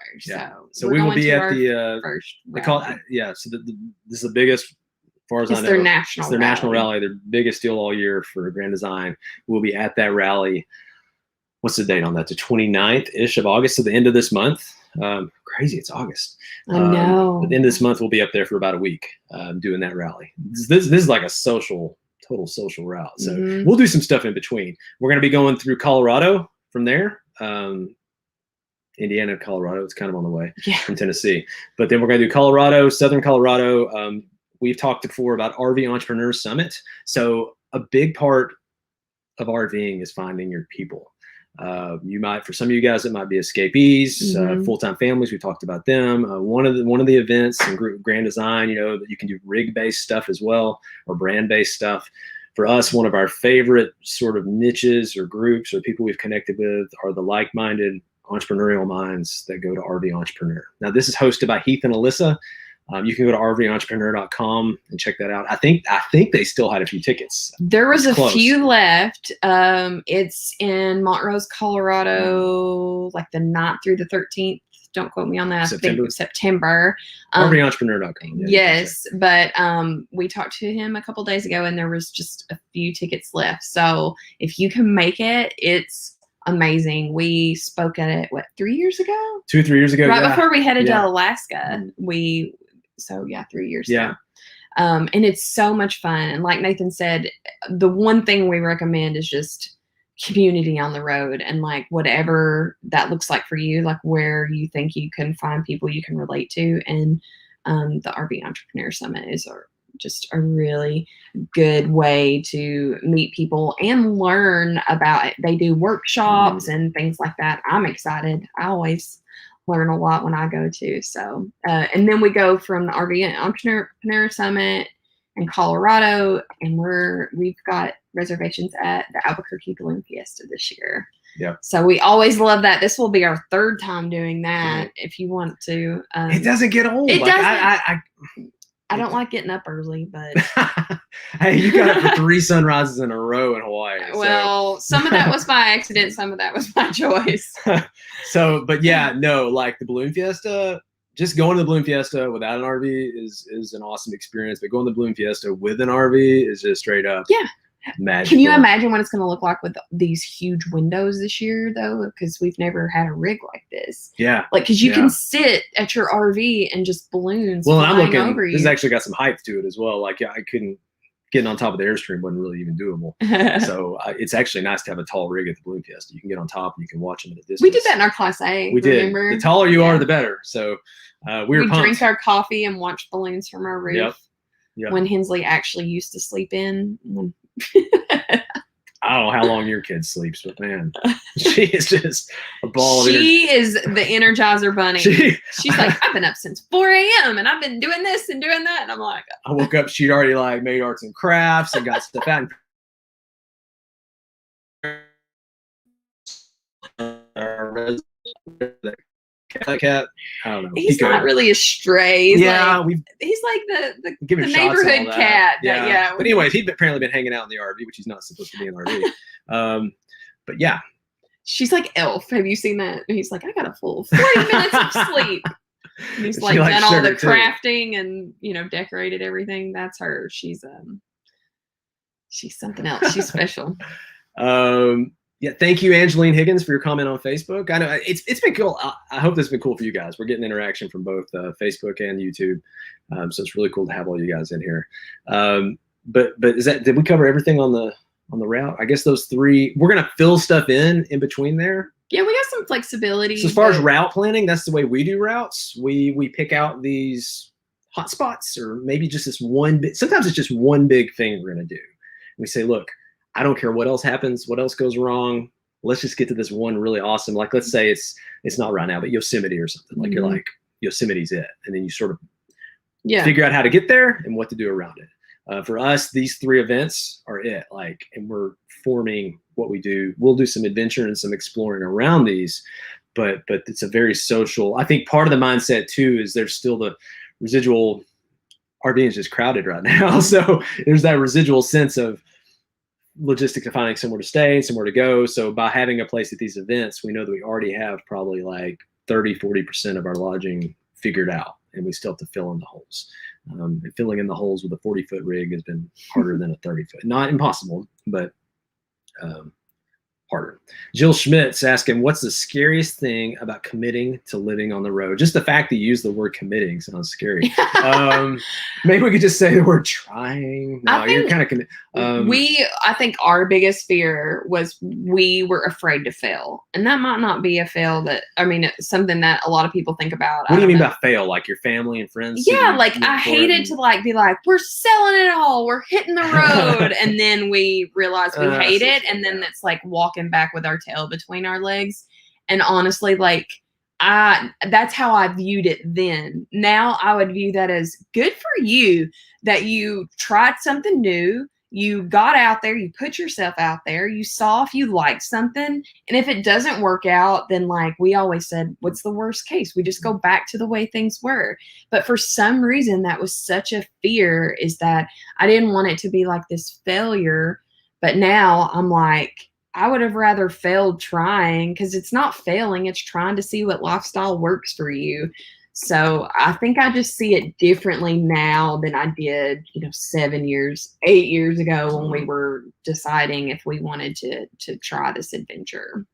So we will be at the first. They call it, So this is the biggest, as far as I know. It's their national. It's their national rally. Their biggest deal all year for Grand Design. We'll be at that rally. What's the date on that? The 29th-ish of August, so the end of this month. Crazy, it's August. I know. At the end of this month, we'll be up there for about a week doing that rally. This is like a total social route. So we'll do some stuff in between. We're going to be going through Colorado from there. Indiana, Colorado, it's kind of on the way from Tennessee. But then we're going to do Colorado, Southern Colorado. We've talked before about RV Entrepreneur Summit. So a big part of RVing is finding your people. For some of you guys, it might be escapees, full-time families. We talked about them. One of the events in Grand Design, that you can do rig-based stuff as well, or brand-based stuff. For us, one of our favorite sort of niches or groups or people we've connected with are the like-minded entrepreneurial minds that go to RV Entrepreneur. Now, this is hosted by Heath and Alyssa. You can go to rventrepreneur.com and check that out. I think they still had a few tickets. There was a few left. It's in Montrose, Colorado, like the 9th through the 13th. Don't quote me on that. September. I think September. rventrepreneur.com. Yes, but we talked to him a couple days ago, and there was just a few tickets left. So if you can make it, it's amazing. We spoke at it 3 years ago? 2-3 years ago, right before we headed to Alaska. 3 years ago. And it's so much fun. And like Nathan said, the one thing we recommend is just community on the road, and like whatever that looks like for you, like where you think you can find people you can relate to. And the RV Entrepreneur Summit is just a really good way to meet people and learn about it. They do workshops and things like that. I'm excited. I always learn a lot when I go to. So, and then we go from the RV Entrepreneur Summit in Colorado, and we've got reservations at the Albuquerque Balloon Fiesta this year. Yeah. So we always love that. This will be our 3rd time doing that. If you want to, it doesn't get old. It doesn't. I don't like getting up early, but hey, you got up for 3 sunrises in a row in Hawaii. Well, some of that was by accident, some of that was my choice. But yeah, no, like the Balloon Fiesta, just going to the Balloon Fiesta without an RV is an awesome experience. But going to the Balloon Fiesta with an RV is just straight up magical. Can you imagine what it's going to look like with these huge windows this year, though? Because we've never had a rig like this. Yeah. Like, because you can sit at your RV and just balloons flying I'm looking, over you. This has actually got some height to it as well. Like, I couldn't, getting on top of the Airstream wasn't really even doable. So it's actually nice to have a tall rig at the Balloon Fiesta. You can get on top and you can watch them at a distance. We did that in our Class A. We remember? did. The taller you are, the better. So we drink our coffee and watch balloons from our roof. Yep. When Hensley actually used to sleep in. I don't know how long your kid sleeps, but man, she is just a ball of energy. She is the Energizer Bunny. She's like, I've been up since 4 a.m. and I've been doing this and doing that. And I'm like, I woke up, she'd already like made arts and crafts and got stuff out. Cat, I don't know. He's not really a stray. He's like the neighborhood cat. But anyways, he'd apparently been hanging out in the RV, which he's not supposed to be in the RV. But yeah. She's like Elf. Have you seen that? He's like, I got a full 40 minutes of sleep. And he's like done all the crafting and decorated everything. That's her. She's She's something else. She's special. Yeah, thank you, Angeline Higgins, for your comment on Facebook. I know it's been cool. I hope this has been cool for you guys. We're getting interaction from both Facebook and YouTube, so it's really cool to have all you guys in here. But did we cover everything on the route? I guess those three. We're gonna fill stuff in between there. Yeah, we got some flexibility. So as far as route planning, that's the way we do routes. We pick out these hot spots, or maybe just this one bit. Sometimes it's just one big thing we're gonna do. We say, look, I don't care what else happens, what else goes wrong. Let's just get to this one really awesome. Like, let's say it's not right now, but Yosemite or something. Like, you're like, Yosemite's it, and then you sort of figure out how to get there and what to do around it. For us, these three events are it. Like, and we're forming what we do. We'll do some adventure and some exploring around these, but it's a very social. I think part of the mindset too is there's still the residual. RV is just crowded right now, so there's that residual sense of logistics of finding somewhere to stay, somewhere to go. So by having a place at these events, we know that we already have probably like 30-40% of our lodging figured out, and we still have to fill in the holes. And filling in the holes with a 40-foot rig has been harder than a 30-foot. Not impossible, but harder. Jill Schmidt's asking, what's the scariest thing about committing to living on the road? Just the fact that you use the word committing sounds scary. Maybe we could just say the word trying. No, you're kind of committed. I think our biggest fear was we were afraid to fail. And that might not be a fail it's something that a lot of people think about. What do you mean by fail? Like your family and friends? Yeah, like I hated to be like, we're selling it all, we're hitting the road. And then we realize we hate it. And then it's like walking back with our tail between our legs. And honestly, like that's how I viewed it then. Now I would view that as good for you that you tried something new. You got out there, you put yourself out there, you saw if you liked something. And if it doesn't work out, then like we always said, what's the worst case? We just go back to the way things were. But for some reason, that was such a fear, is that I didn't want it to be like this failure. But now I'm like, I would have rather failed trying, because it's not failing, it's trying to see what lifestyle works for you. So I think I just see it differently now than I did, 8 years ago when we were deciding if we wanted to try this adventure.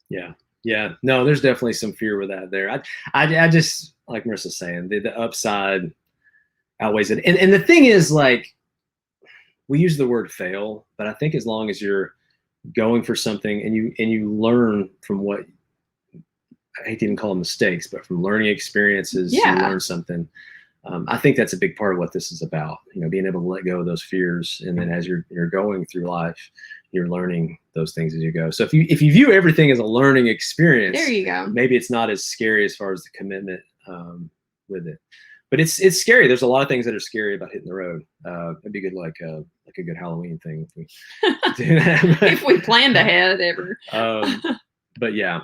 Yeah. Yeah. No, there's definitely some fear with that there. I just, like Marissa's saying, the upside outweighs it. And the thing is, like, we use the word fail, but I think as long as you're going for something and you learn from what, I hate to even call them mistakes, but from learning experiences, you learn something. I think that's a big part of what this is about, being able to let go of those fears. And then as you're going through life, you're learning those things as you go. So if you view everything as a learning experience, there you go. Maybe it's not as scary as far as the commitment with it. But it's scary. There's a lot of things that are scary about hitting the road. It'd be good, like a good Halloween thing if we do that. If we planned ahead ever. But yeah.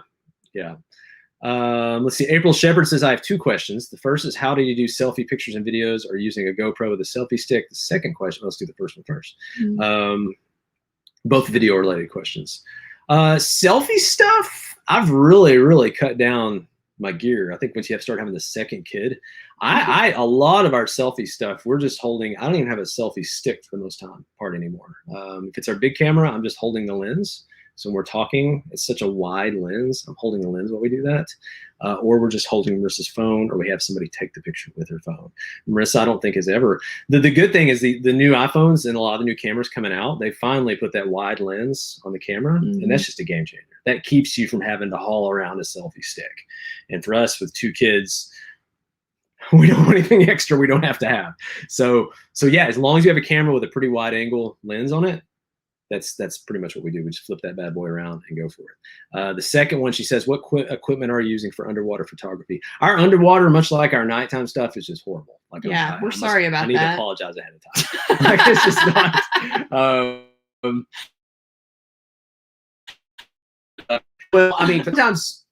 Let's see. April Shepard says, I have 2 questions. The first is, how do you do selfie pictures and videos, or using a GoPro with a selfie stick? The second question, let's do the first one first. Mm-hmm. Both video related questions. Selfie stuff, I've really, really cut down my gear. I think once you start having the second kid, a lot of our selfie stuff, we're just holding. I don't even have a selfie stick for the most part anymore. If it's our big camera, I'm just holding the lens. So when we're talking, it's such a wide lens. I'm holding the lens while we do that. Or we're just holding Marissa's phone, or we have somebody take the picture with her phone. Marissa, I don't think has ever. The good thing is the new iPhones and a lot of the new cameras coming out, they finally put that wide lens on the camera. Mm-hmm. And that's just a game changer. That keeps you from having to haul around a selfie stick. And for us with 2 kids, we don't want anything extra we don't have to have. So yeah, as long as you have a camera with a pretty wide angle lens on it, that's pretty much what we do. We just flip that bad boy around and go for it. The second one, she says, what equipment are you using for underwater photography? Our underwater, much like our nighttime stuff, is just horrible. Like, we're sorry about that. I need to apologize ahead of time. Like, it's just not. Well, I mean, sometimes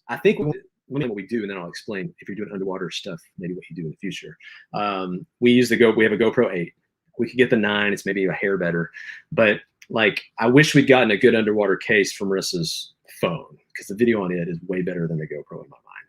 I think what we do, and then I'll explain if you're doing underwater stuff, maybe what you do in the future. We have a GoPro 8. We could get the 9. It's maybe a hair better, but like, I wish we'd gotten a good underwater case from Marissa's phone, because the video on it is way better than the GoPro in my mind.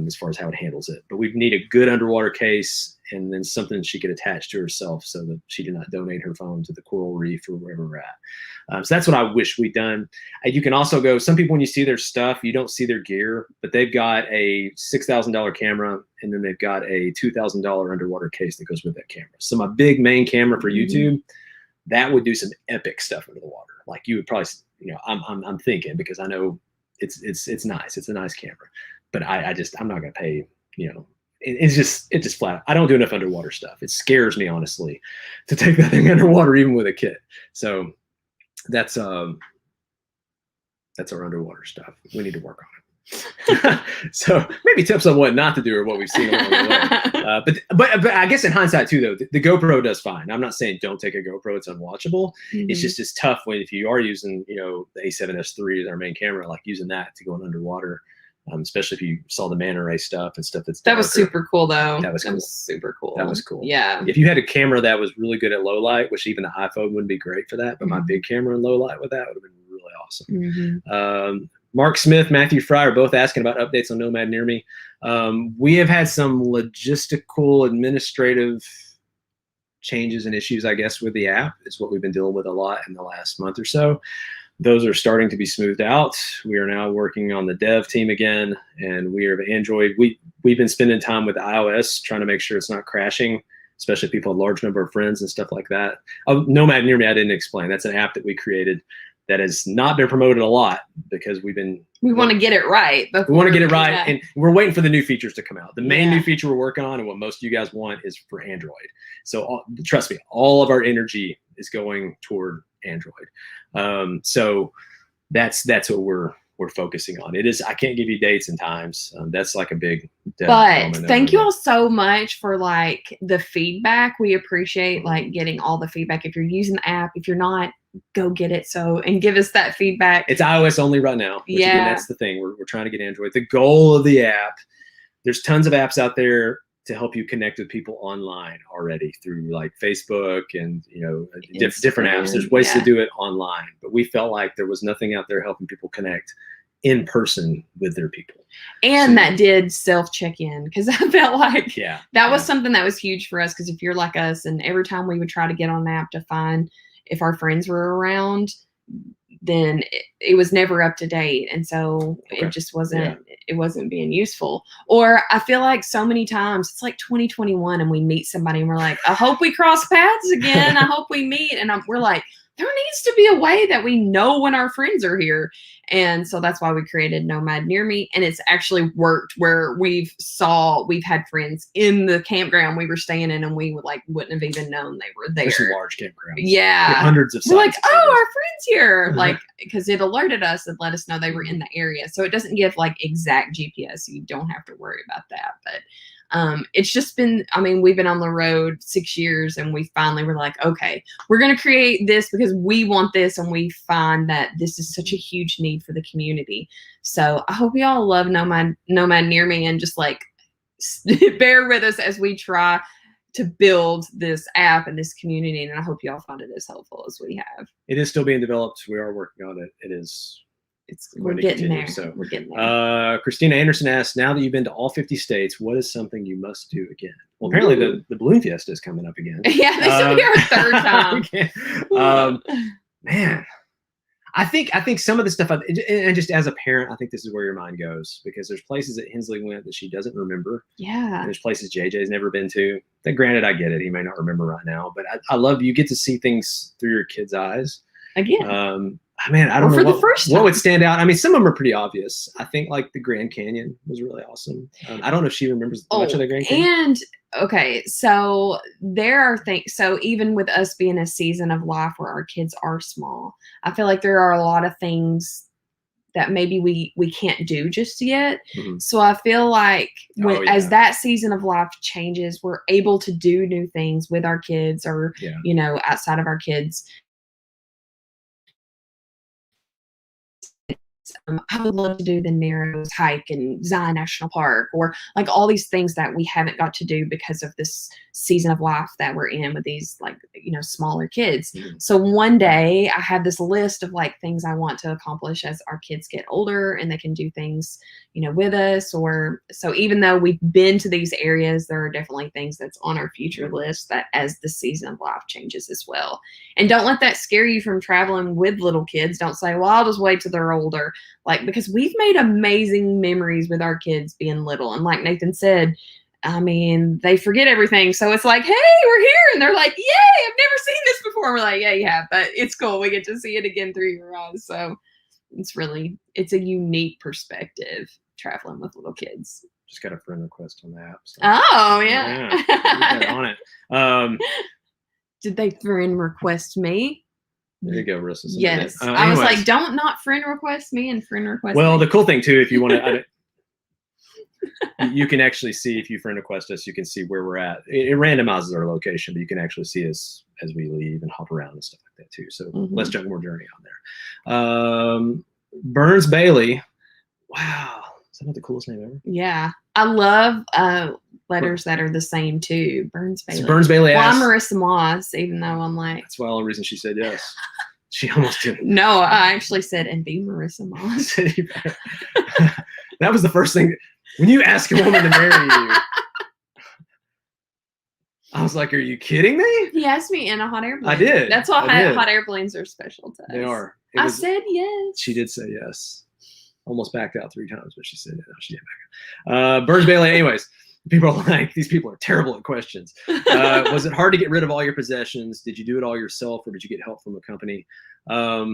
as far as how it handles it. But we need a good underwater case and then something she could attach to herself so that she did not donate her phone to the coral reef or wherever we're at. So that's what I wish we'd done. You can also go, some people, when you see their stuff, you don't see their gear, but they've got a $6,000 camera and then they've got a $2,000 underwater case that goes with that camera. So my big main camera for YouTube, that would do some epic stuff under the water. Like you would probably, you know, I'm thinking, because I know it's nice. It's a nice camera, but I'm not going to pay, you know, it's just flat. I don't do enough underwater stuff. It scares me, honestly, to take that thing underwater, even with a kit. So that's our underwater stuff. We need to work on it. So maybe tips on what not to do or what we've seen along the way. But I guess in hindsight too, though, the GoPro does fine. I'm not saying don't take a GoPro; it's unwatchable. It's just it's tough if you are using, you know, the A7S III as our main camera, like using that to go in underwater. Especially if you saw the manta ray stuff and stuff that's darker. That was super cool, though. That was super cool. That was cool. Yeah. If you had a camera that was really good at low light, which even the iPhone wouldn't be great for that, but my big camera in low light with that would have been really awesome. Mark Smith, Matthew Fry are both asking about updates on Nomad Near Me. We have had some logistical, administrative changes and issues, I guess, with the app. It's what we've been dealing with a lot in the last month or so. Those are starting to be smoothed out. We are now working on the dev team again, and we are Android. We've been spending time with iOS trying to make sure it's not crashing, especially if people have a large number of friends and stuff like that. Oh, Nomad Near Me, I didn't explain. That's an app that we created that has not been promoted a lot because we want to get it right. We want to get it right, and we're waiting for the new features to come out. The main new feature we're working on and what most of you guys want is for Android. So trust me, all of our energy is going toward Android. So that's what we're focusing on. It is, I can't give you dates and times. That's like a big but thank you all so much for like the feedback. We appreciate like getting all the feedback. If you're using the app, if you're not, go get it. And give us that feedback. It's iOS only right now. Which again, that's the thing. We're trying to get Android. The goal of the app, there's tons of apps out there to help you connect with people online already through like Facebook and, you know, different apps. There's ways to do it online, but we felt like there was nothing out there helping people connect in person with their people. And that did self-check-in, because I felt like that was something that was huge for us. Because if you're like us, and every time we would try to get on an app to find if our friends were around, then it was never up to date. And so it just wasn't, it wasn't being useful. Or I feel like so many times it's like 2021 and we meet somebody and we're like, I hope we cross paths again. I hope we meet. And we're like, there needs to be a way that we know when our friends are here. And so that's why we created Nomad Near Me. And it's actually worked, where we've had friends in the campground we were staying in, and we wouldn't have even known they were there. There's some large campgrounds. Yeah. Like hundreds of sites. We're like, oh, our friend's here. Like, because it alerted us and let us know they were in the area. So it doesn't give like exact GPS. So you don't have to worry about that. But it's just been, I mean, we've been on the road 6 years, and we finally were like, okay, we're going to create this because we want this. And we find that this is such a huge need for the community. So I hope y'all love Nomad Near Me, and just like bear with us as we try to build this app and this community. And I hope y'all find it as helpful as we have. It is still being developed. We are working on it. We're getting there. So we're getting there. Christina Anderson asks, now that you've been to all 50 states, what is something you must do again? Well, apparently the balloon fiesta is coming up again. Yeah, this will be our third time. Man, I think some of the stuff, and just as a parent, I think this is where your mind goes, because there's places that Hensley went that she doesn't remember. Yeah. There's places JJ's never been to. That, granted, I get it. He may not remember right now, but I love you get to see things through your kids' eyes. Again. Man, I don't know what would stand out. I mean, some of them are pretty obvious. I think like the Grand Canyon was really awesome. I don't know if she remembers much of the Grand Canyon. And okay, so there are things. So even with us being a season of life where our kids are small, I feel like there are a lot of things that maybe we can't do just yet. So I feel like as that season of life changes, we're able to do new things with our kids, or you know, outside of our kids. I would love to do the Narrows hike in Zion National Park, or like all these things that we haven't got to do because of this season of life that we're in with these, like, you know, smaller kids. So one day I have this list of like things I want to accomplish as our kids get older and they can do things, you know, with us. Or so even though we've been to these areas, there are definitely things that's on our future list that as the season of life changes as well. And don't let that scare you from traveling with little kids. Don't say, well, I'll just wait till they're older. Like, because we've made amazing memories with our kids being little. And like Nathan said, I mean, they forget everything. So it's like, hey, we're here. And they're like, yay, I've never seen this before. And we're like, yeah, you have, but it's cool. We get to see it again through your eyes. So it's a unique perspective traveling with little kids. Just got a friend request on the app. So. Oh, yeah. On it. Did they friend request me? There you go, Marissa. Yes. I was like, don't not friend request me and friend request Well, me. the cool thing, too, if you want to, you can actually see, if you friend request us, you can see where we're at. It randomizes our location, but you can actually see us as we leave and hop around and stuff like that, too. So Let's Junk More Journey on there. Burns Bailey. Wow. Is that not the coolest name ever? Yeah. I love letters that are the same, too. Burns Bailey. So Burns Bailey asked. Well, I'm Marissa Moss, even though I'm like. That's the only reason she said yes. She almost didn't. No, I actually said, and be Marissa Moss. That was the first thing. When you ask a woman to marry you, I was like, are you kidding me? He asked me in a hot airplane. I did. That's why hot airplanes are special to us. They are. I said yes. She did say yes. Almost backed out 3 times, but she said no, she didn't back out. Burns Bailey, anyways. People are like, these people are terrible at questions. Was it hard to get rid of all your possessions? Did you do it all yourself, or did you get help from a company? For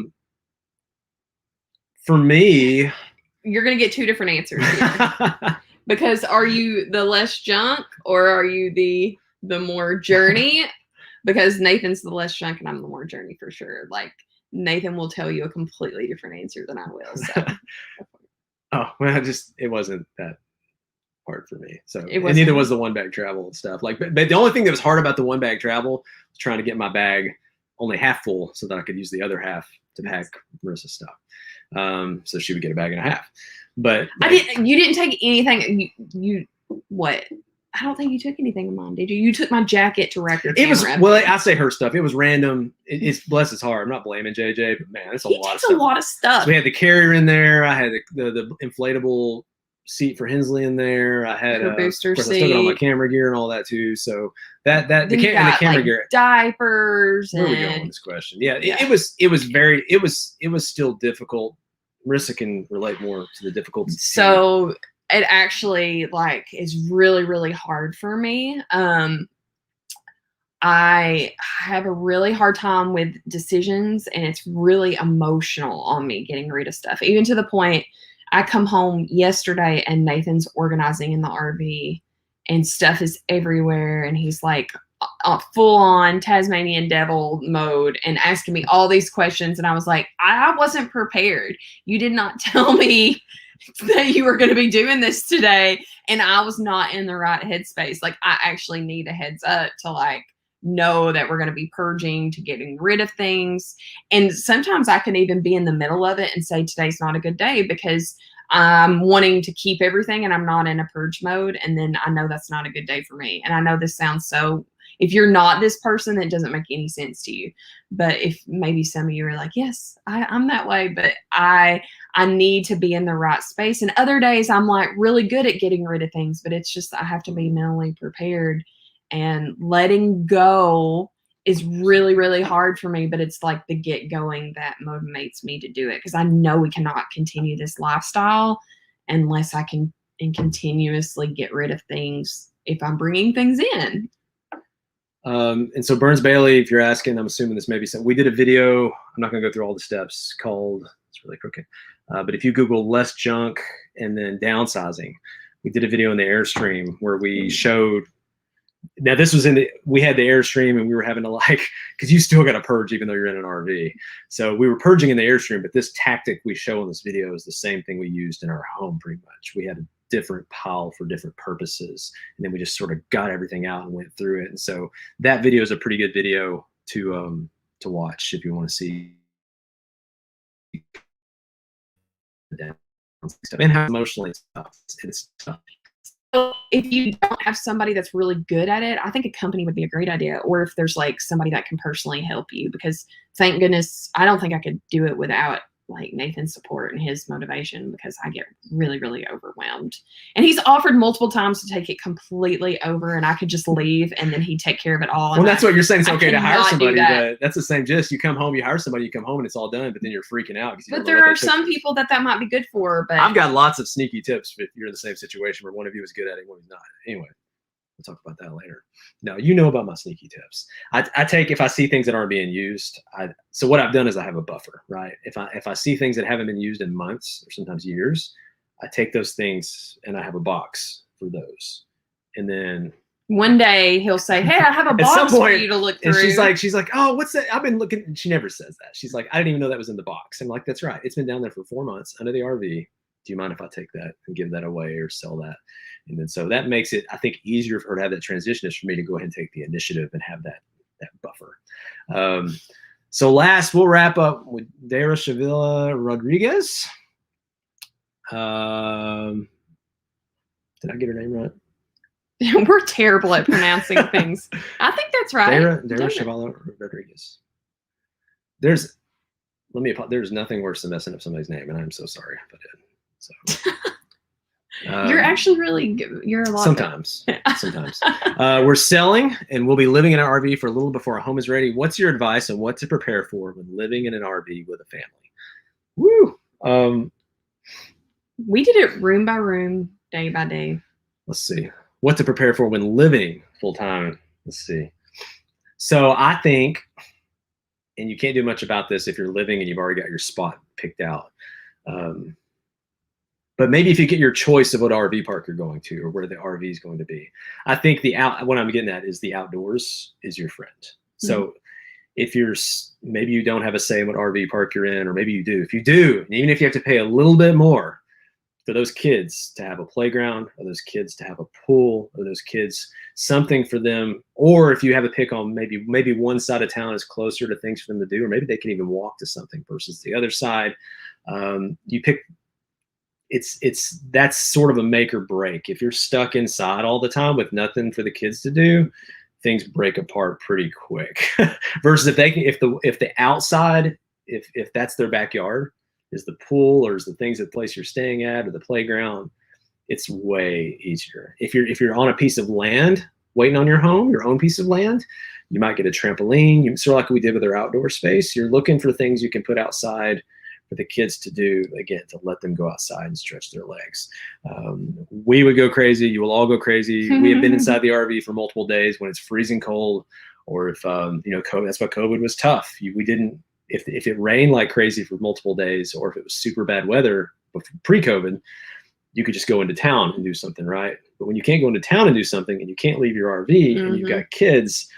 me, you're going to get 2 different answers here. Because are you the less junk, or are you the more journey? Because Nathan's the less junk and I'm the more journey for sure. Like, Nathan will tell you a completely different answer than I will. So. Oh, well, it wasn't that hard for me. So, and neither was the 1-bag travel and stuff. Like, but the only thing that was hard about the 1-bag travel was trying to get my bag only half full so that I could use the other half to pack Marissa's stuff. So she would get a bag and a half. But you didn't take anything. You what? I don't think you took anything of mine, did you? You took my jacket to wrap your camera. Well, I say her stuff. It was random. It's bless his heart. I'm not blaming JJ, but man, it's a lot of stuff. A lot of stuff. So we had the carrier in there. I had the inflatable seat for Hensley in there. I had her booster seat. I still got all my camera gear and all that too. So the camera gear, diapers. Where are we going with this question? Yeah, it was still difficult. Marissa can relate more to the difficulties. So it actually like is really, really hard for me. I have a really hard time with decisions, and it's really emotional on me getting rid of stuff, even to the point I come home yesterday and Nathan's organizing in the RV and stuff is everywhere. And he's like full on Tasmanian devil mode and asking me all these questions. And I was like, I wasn't prepared. You did not tell me that you were going to be doing this today. And I was not in the right headspace. Like, I actually need a heads up to like know that we're going to be purging, to getting rid of things. And sometimes I can even be in the middle of it and say, today's not a good day because I'm wanting to keep everything and I'm not in a purge mode. And then I know that's not a good day for me. And I know this sounds so, if you're not this person, that doesn't make any sense to you. But if maybe some of you are like, yes, I'm that way, but I need to be in the right space. And other days I'm like really good at getting rid of things, but it's just, I have to be mentally prepared, and letting go is really, really hard for me. But it's like the get going that motivates me to do it. Cause I know we cannot continue this lifestyle unless I can continuously get rid of things if I'm bringing things in. And so Burns Bailey, if you're asking, I'm assuming this may be something. We did a video, I'm not going to go through all the steps, called, it's really crooked. But if you Google less junk and then downsizing, we did a video in the Airstream where we showed, now this was we had the Airstream and we were having to like, cause you still got to purge even though you're in an RV. So we were purging in the Airstream, but this tactic we show in this video is the same thing we used in our home pretty much. We had a different pile for different purposes. And then we just sort of got everything out and went through it. And so that video is a pretty good video to watch if you want to see and how emotionally tough. It's tough. So if you don't have somebody that's really good at it, I think a company would be a great idea. Or if there's like somebody that can personally help you, because thank goodness, I don't think I could do it without like Nathan's support and his motivation, because I get really, really overwhelmed. And he's offered multiple times to take it completely over, and I could just leave and then he'd take care of it all. Well, that's what you're saying. It's okay to hire somebody, but that's the same gist. You come home, you hire somebody, you come home and it's all done, but then you're freaking out. But there are some people that might be good for. But I've got lots of sneaky tips if you're in the same situation where one of you is good at it, one is not. Anyway, we'll talk about that later. No, you know about my sneaky tips. I take, if I see things that aren't being used, so what I've done is I have a buffer, right? If I see things that haven't been used in months or sometimes years, I take those things and I have a box for those. And then one day he'll say, "Hey, I have a box for you to look through." And she's like, "Oh, what's that? I've been looking." She never says that. She's like, "I didn't even know that was in the box." I'm like, "That's right. It's been down there for 4 months under the RV. Do you mind if I take that and give that away or sell that?" And then so that makes it, I think, easier for her to have that transition, is for me to go ahead and take the initiative and have that buffer. So last, we'll wrap up with Dara Shavilla Rodriguez. Did I get her name right? We're terrible at pronouncing things. I think that's right. Dara Shavilla Rodriguez. There's nothing worse than messing up somebody's name, and I'm so sorry if I did. So you're actually really good. You're a lot. Sometimes. We're selling, and we'll be living in an RV for a little before our home is ready. What's your advice on what to prepare for when living in an RV with a family? Woo! We did it room by room, day by day. Let's see. What to prepare for when living full time. Let's see. So I think, and you can't do much about this if you're living and you've already got your spot picked out. But maybe if you get your choice of what RV park you're going to or where the RV is going to be, I think what I'm getting at is the outdoors is your friend. So if maybe you don't have a say in what RV park you're in, or maybe you do. If you do, and even if you have to pay a little bit more for those kids to have a playground, or those kids to have a pool, or those kids something for them, or if you have a pick on maybe one side of town is closer to things for them to do, or maybe they can even walk to something versus the other side. You pick. That's sort of a make or break. If you're stuck inside all the time with nothing for the kids to do, things break apart pretty quick. Versus if the outside, if that's their backyard, is the pool or is the things at the place you're staying at or the playground, it's way easier. If you're on a piece of land waiting on your home, your own piece of land, you might get a trampoline. Sort of like we did with our outdoor space. You're looking for things you can put outside for the kids to do, again, to let them go outside and stretch their legs. We would go crazy. You will all go crazy. We have been inside the RV for multiple days when it's freezing cold, or if COVID, that's why COVID was tough. We didn't, if it rained like crazy for multiple days, or if it was super bad weather pre-COVID, you could just go into town and do something, right? But when you can't go into town and do something, and you can't leave your RV, and you've got kids,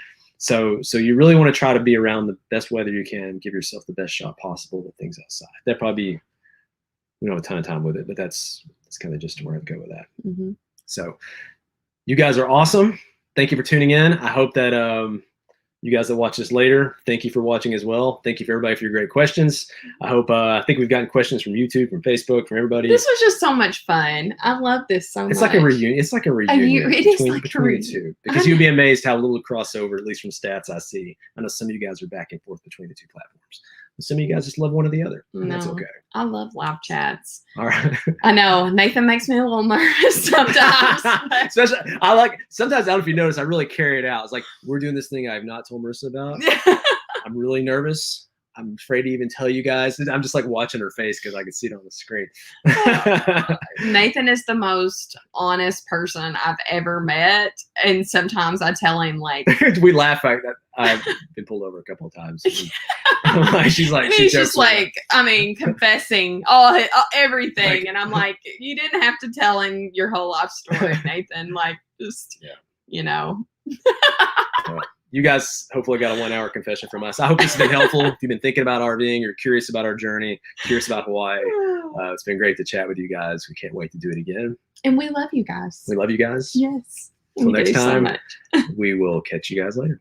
so you really want to try to be around the best weather you can, give yourself the best shot possible with things outside. That probably, we don't have a ton of time with it, but that's kind of just where I'd go with that. So you guys are awesome. Thank you for tuning in. I hope that you guys that watch this later, thank you for watching as well. Thank you for everybody for your great questions. I think we've gotten questions from YouTube, from Facebook, from everybody. This was just so much fun. I love this so much. It's like a reunion. It's like a reunion between the two. Because you'd be amazed how little crossover, at least from stats I see. I know some of you guys are back and forth between the two platforms. But some of you guys just love one or the other. And that's okay. I love live chats. All right. I know. Nathan makes me a little nervous sometimes. Especially, sometimes, I don't know if you notice, I really carry it out. It's like, we're doing this thing I have not told Marissa about. I'm really nervous. I'm afraid to even tell you guys. I'm just like watching her face because I can see it on the screen. Nathan is the most honest person I've ever met. And sometimes I tell him, like, we laugh at that. I've been pulled over a couple of times. She's like, he's just like, confessing everything. Like, and I'm like, you didn't have to tell him your whole life story, Nathan. Like, just, You guys hopefully got a 1 hour confession from us. I hope this has been helpful. If you've been thinking about RVing, you're curious about our journey, curious about Hawaii, it's been great to chat with you guys. We can't wait to do it again. And we love you guys. We love you guys. Yes. Until next time, we will catch you guys later.